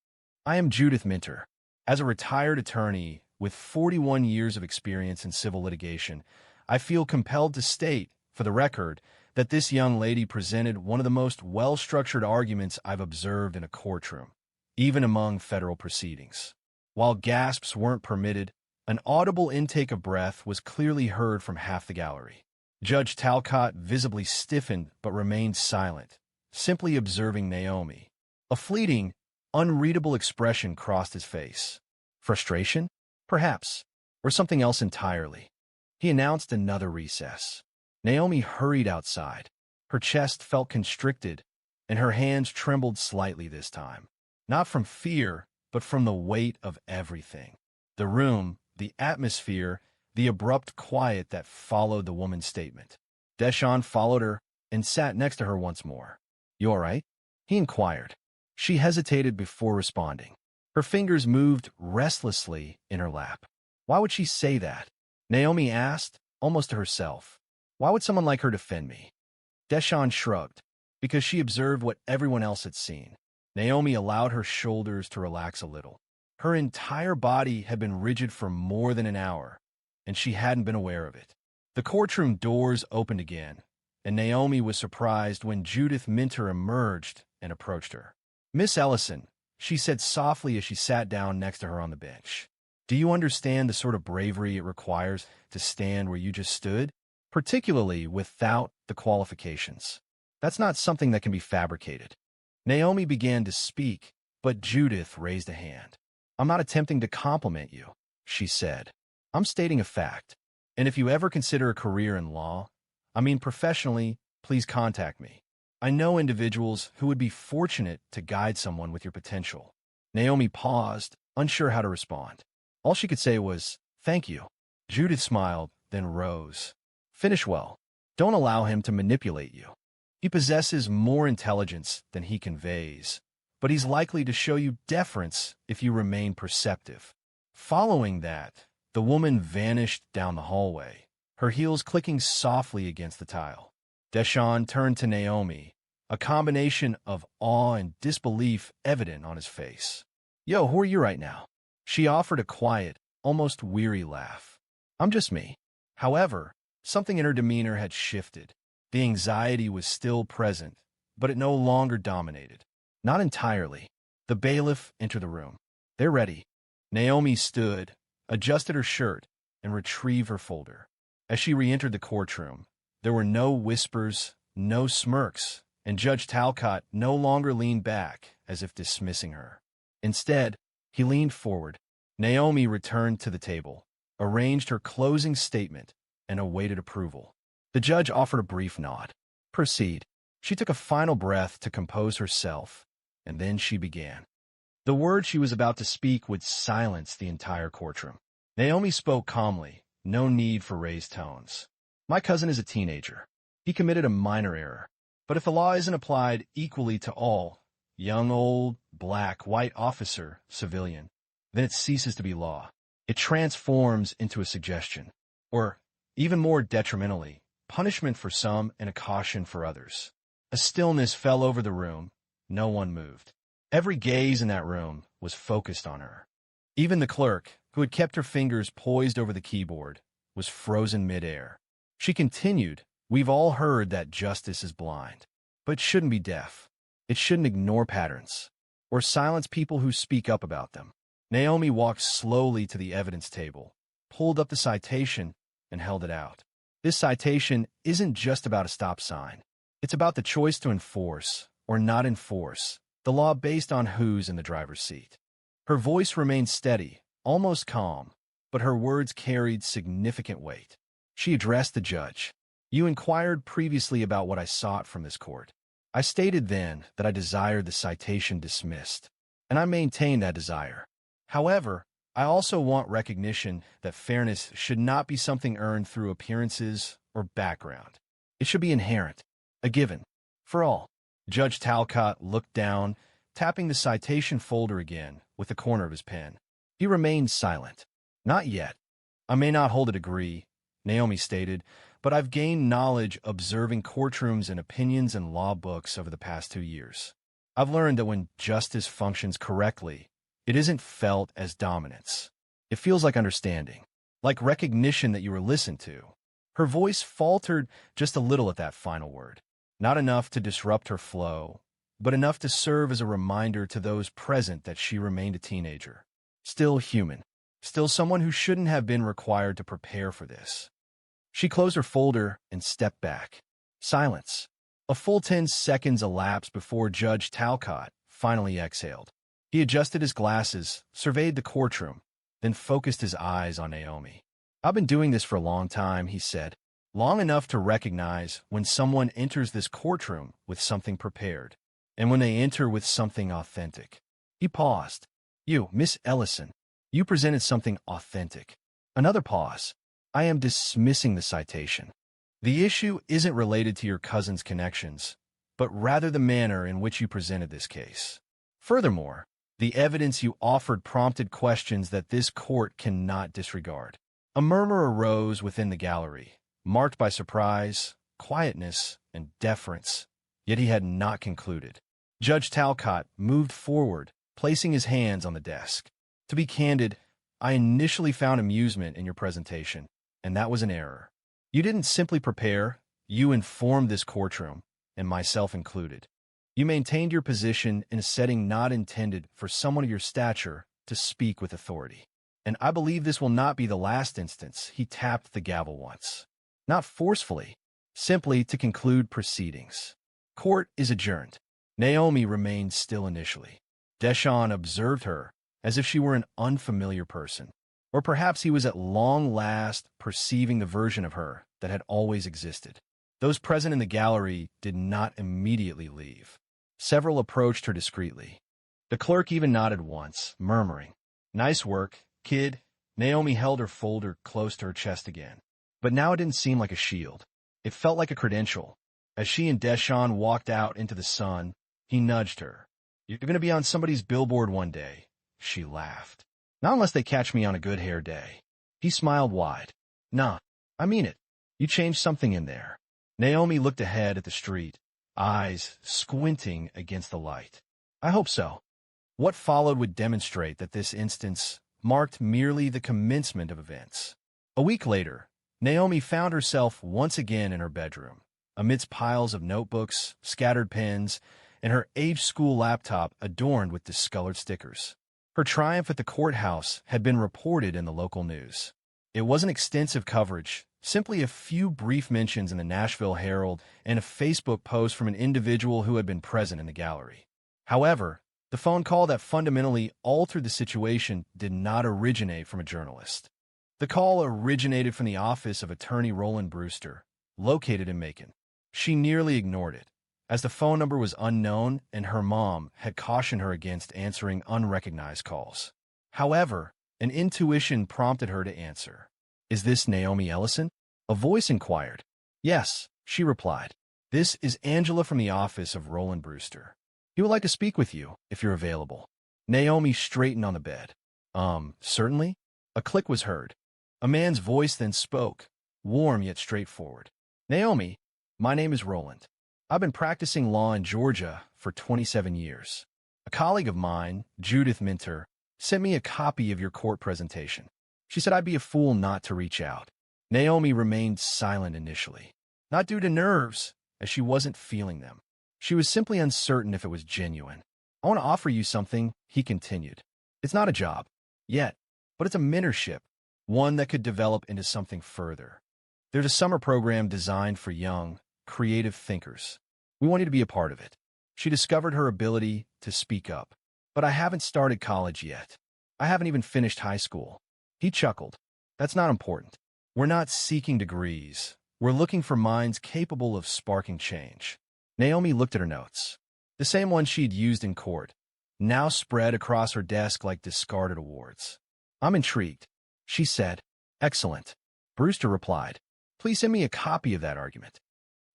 I am Judith Minter. As a retired attorney with 41 years of experience in civil litigation, I feel compelled to state, for the record, that this young lady presented one of the most well-structured arguments I've observed in a courtroom, even among federal proceedings. While gasps weren't permitted, an audible intake of breath was clearly heard from half the gallery. Judge Talcott visibly stiffened but remained silent, simply observing Naomi. A fleeting, unreadable expression crossed his face. Frustration? Perhaps. Or something else entirely. He announced another recess. Naomi hurried outside. Her chest felt constricted, and her hands trembled slightly this time. Not from fear, but from the weight of everything. The room, the atmosphere, the abrupt quiet that followed the woman's statement. Deshawn followed her and sat next to her once more. "You all right?" he inquired. She hesitated before responding. Her fingers moved restlessly in her lap. "Why would she say that?" Naomi asked, almost to herself. "Why would someone like her defend me?" Deshawn shrugged, because she observed what everyone else had seen. Naomi allowed her shoulders to relax a little. Her entire body had been rigid for more than an hour, and she hadn't been aware of it. The courtroom doors opened again, and Naomi was surprised when Judith Minter emerged and approached her. "Miss Ellison," she said softly as she sat down next to her on the bench. "Do you understand the sort of bravery it requires to stand where you just stood, particularly without the qualifications? That's not something that can be fabricated." Naomi began to speak, but Judith raised a hand. "I'm not attempting to compliment you," she said. "I'm stating a fact. And if you ever consider a career in law, I mean professionally, please contact me. I know individuals who would be fortunate to guide someone with your potential." Naomi paused, unsure how to respond. All she could say was, "Thank you." Judith smiled, then rose. "Finish well. Don't allow him to manipulate you. He possesses more intelligence than he conveys, but he's likely to show you deference if you remain perceptive." Following that, the woman vanished down the hallway, her heels clicking softly against the tile. Deshawn turned to Naomi, a combination of awe and disbelief evident on his face. "Yo, who are you right now?" She offered a quiet, almost weary laugh. "I'm just me." However, something in her demeanor had shifted. The anxiety was still present, but it no longer dominated. Not entirely. The bailiff entered the room. "They're ready." Naomi stood, adjusted her shirt, and retrieved her folder. As she re-entered the courtroom, there were no whispers, no smirks, and Judge Talcott no longer leaned back as if dismissing her. Instead, he leaned forward. Naomi returned to the table, arranged her closing statement, and awaited approval. The judge offered a brief nod. "Proceed." She took a final breath to compose herself, and then she began. The words she was about to speak would silence the entire courtroom. Naomi spoke calmly, no need for raised tones. "My cousin is a teenager. He committed a minor error. But if the law isn't applied equally to all, young, old, black, white, officer, civilian, then it ceases to be law. It transforms into a suggestion, or, even more detrimentally, punishment for some and a caution for others." A stillness fell over the room. No one moved. Every gaze in that room was focused on her. Even the clerk, who had kept her fingers poised over the keyboard, was frozen midair. She continued, "We've all heard that justice is blind, but it shouldn't be deaf. It shouldn't ignore patterns, or silence people who speak up about them." Naomi walked slowly to the evidence table, pulled up the citation, and held it out. This citation isn't just about a stop sign. It's about the choice to enforce, or not enforce, the law based on who's in the driver's seat. Her voice remained steady, almost calm, but her words carried significant weight. She addressed the judge. "You inquired previously about what I sought from this court. I stated then that I desired the citation dismissed, and I maintain that desire. However, I also want recognition that fairness should not be something earned through appearances or background. It should be inherent, a given, for all." Judge Talcott looked down, tapping the citation folder again with the corner of his pen. He remained silent. "Not yet. I may not hold a degree," Naomi stated, "but I've gained knowledge observing courtrooms and opinions and law books over the past 2 years. I've learned that when justice functions correctly, it isn't felt as dominance. It feels like understanding, like recognition that you were listened to." Her voice faltered just a little at that final word. Not enough to disrupt her flow, but enough to serve as a reminder to those present that she remained a teenager. Still human. Still someone who shouldn't have been required to prepare for this. She closed her folder and stepped back. Silence. A full 10 seconds elapsed before Judge Talcott finally exhaled. He adjusted his glasses, surveyed the courtroom, then focused his eyes on Naomi. "I've been doing this for a long time," he said. "Long enough to recognize when someone enters this courtroom with something prepared, and when they enter with something authentic." He paused. "You, Miss Ellison, you presented something authentic." Another pause. I am dismissing the citation. The issue isn't related to your cousin's connections, but rather the manner in which you presented this case. Furthermore, the evidence you offered prompted questions that this court cannot disregard. A murmur arose within the gallery, marked by surprise, quietness, and deference, yet he had not concluded. Judge Talcott moved forward, placing his hands on the desk. To be candid, I initially found amusement in your presentation, and that was an error. You didn't simply prepare, you informed this courtroom, and myself included. You maintained your position in a setting not intended for someone of your stature to speak with authority. And I believe this will not be the last instance he tapped the gavel once. Not forcefully, simply to conclude proceedings. Court is adjourned. Naomi remained still initially. Deshawn observed her as if she were an unfamiliar person. Or perhaps he was at long last perceiving the version of her that had always existed. Those present in the gallery did not immediately leave. Several approached her discreetly. The clerk even nodded once, murmuring, "Nice work, kid." Naomi held her folder close to her chest again. But now it didn't seem like a shield. It felt like a credential. As she and Deshawn walked out into the sun, he nudged her. "You're going to be on somebody's billboard one day." She laughed. "Not unless they catch me on a good hair day." He smiled wide. "Nah, I mean it. You changed something in there." Naomi looked ahead at the street, eyes squinting against the light. "I hope so." What followed would demonstrate that this instance marked merely the commencement of events. A week later, Naomi found herself once again in her bedroom, amidst piles of notebooks, scattered pens, and her aged school laptop adorned with discolored stickers. Her triumph at the courthouse had been reported in the local news. It wasn't extensive coverage, simply a few brief mentions in the Nashville Herald and a Facebook post from an individual who had been present in the gallery. However, the phone call that fundamentally altered the situation did not originate from a journalist. The call originated from the office of attorney Roland Brewster, located in Macon. She nearly ignored it, as the phone number was unknown and her mom had cautioned her against answering unrecognized calls. However, an intuition prompted her to answer. "Is this Naomi Ellison?" A voice inquired. "Yes," she replied. "This is Angela from the office of Roland Brewster. He would like to speak with you, if you're available." Naomi straightened on the bed. Certainly?" A click was heard. A man's voice then spoke, warm yet straightforward. "Naomi, my name is Roland. I've been practicing law in Georgia for 27 years. A colleague of mine, Judith Minter, sent me a copy of your court presentation. She said I'd be a fool not to reach out." Naomi remained silent initially, not due to nerves, as she wasn't feeling them. She was simply uncertain if it was genuine. "I want to offer you something," he continued. "It's not a job, yet, but it's a mentorship, one that could develop into something further. There's a summer program designed for young, creative thinkers. We want you to be a part of it." She discovered her ability to speak up. "But I haven't started college yet. I haven't even finished high school." He chuckled. "That's not important. We're not seeking degrees. We're looking for minds capable of sparking change." Naomi looked at her notes. The same ones she'd used in court, now spread across her desk like discarded awards. "I'm intrigued," she said. "Excellent," Brewster replied. "Please send me a copy of that argument."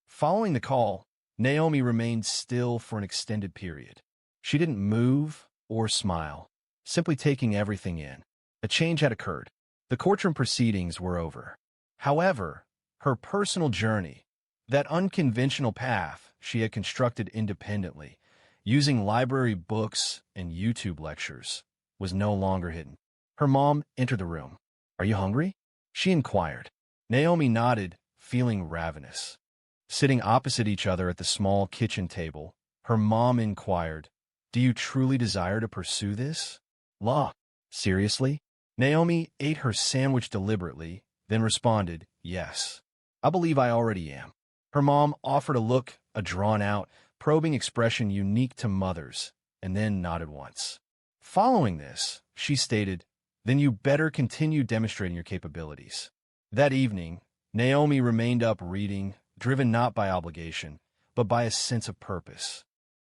Following the call, Naomi remained still for an extended period. She didn't move or smile, simply taking everything in. A change had occurred. The courtroom proceedings were over. However, her personal journey, that unconventional path she had constructed independently, using library books and YouTube lectures, was no longer hidden. Her mom entered the room. "Are you hungry?" she inquired. Naomi nodded, feeling ravenous. Sitting opposite each other at the small kitchen table, her mom inquired, "Do you truly desire to pursue this? Law? Seriously?" Naomi ate her sandwich deliberately, then responded, "Yes. I believe I already am." Her mom offered a look, a drawn-out, probing expression unique to mothers, and then nodded once. Following this, she stated, "Then you better continue demonstrating your capabilities." That evening, Naomi remained up reading, driven not by obligation, but by a sense of purpose.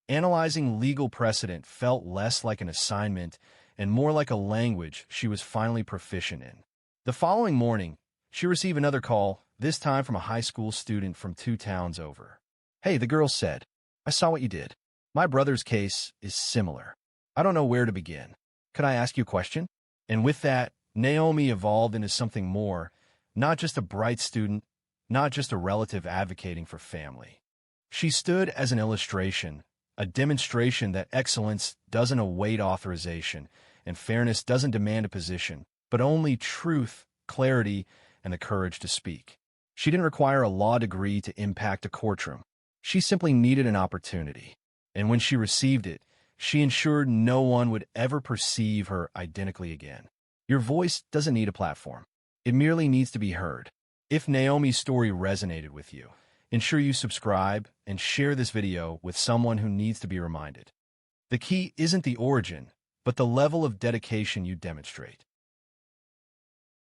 Analyzing legal precedent felt less like an assignment and more like a language she was finally proficient in. The following morning, She received another call, this time from a high school student from 2 towns over. "Hey," the girl said, "I saw what you did. My brother's case is similar. I don't know where to begin. Could I ask you a question?" And with that, Naomi evolved into something more, not just a bright student, not just a relative advocating for family. She stood as an illustration, a demonstration that excellence doesn't await authorization, and fairness doesn't demand a position, but only truth, clarity, and the courage to speak. She didn't require a law degree to impact a courtroom. She simply needed an opportunity. And when she received it, she ensured no one would ever perceive her identically again. Your voice doesn't need a platform. It merely needs to be heard. If Naomi's story resonated with you, ensure you subscribe and share this video with someone who needs to be reminded. The key isn't the origin, but the level of dedication you demonstrate.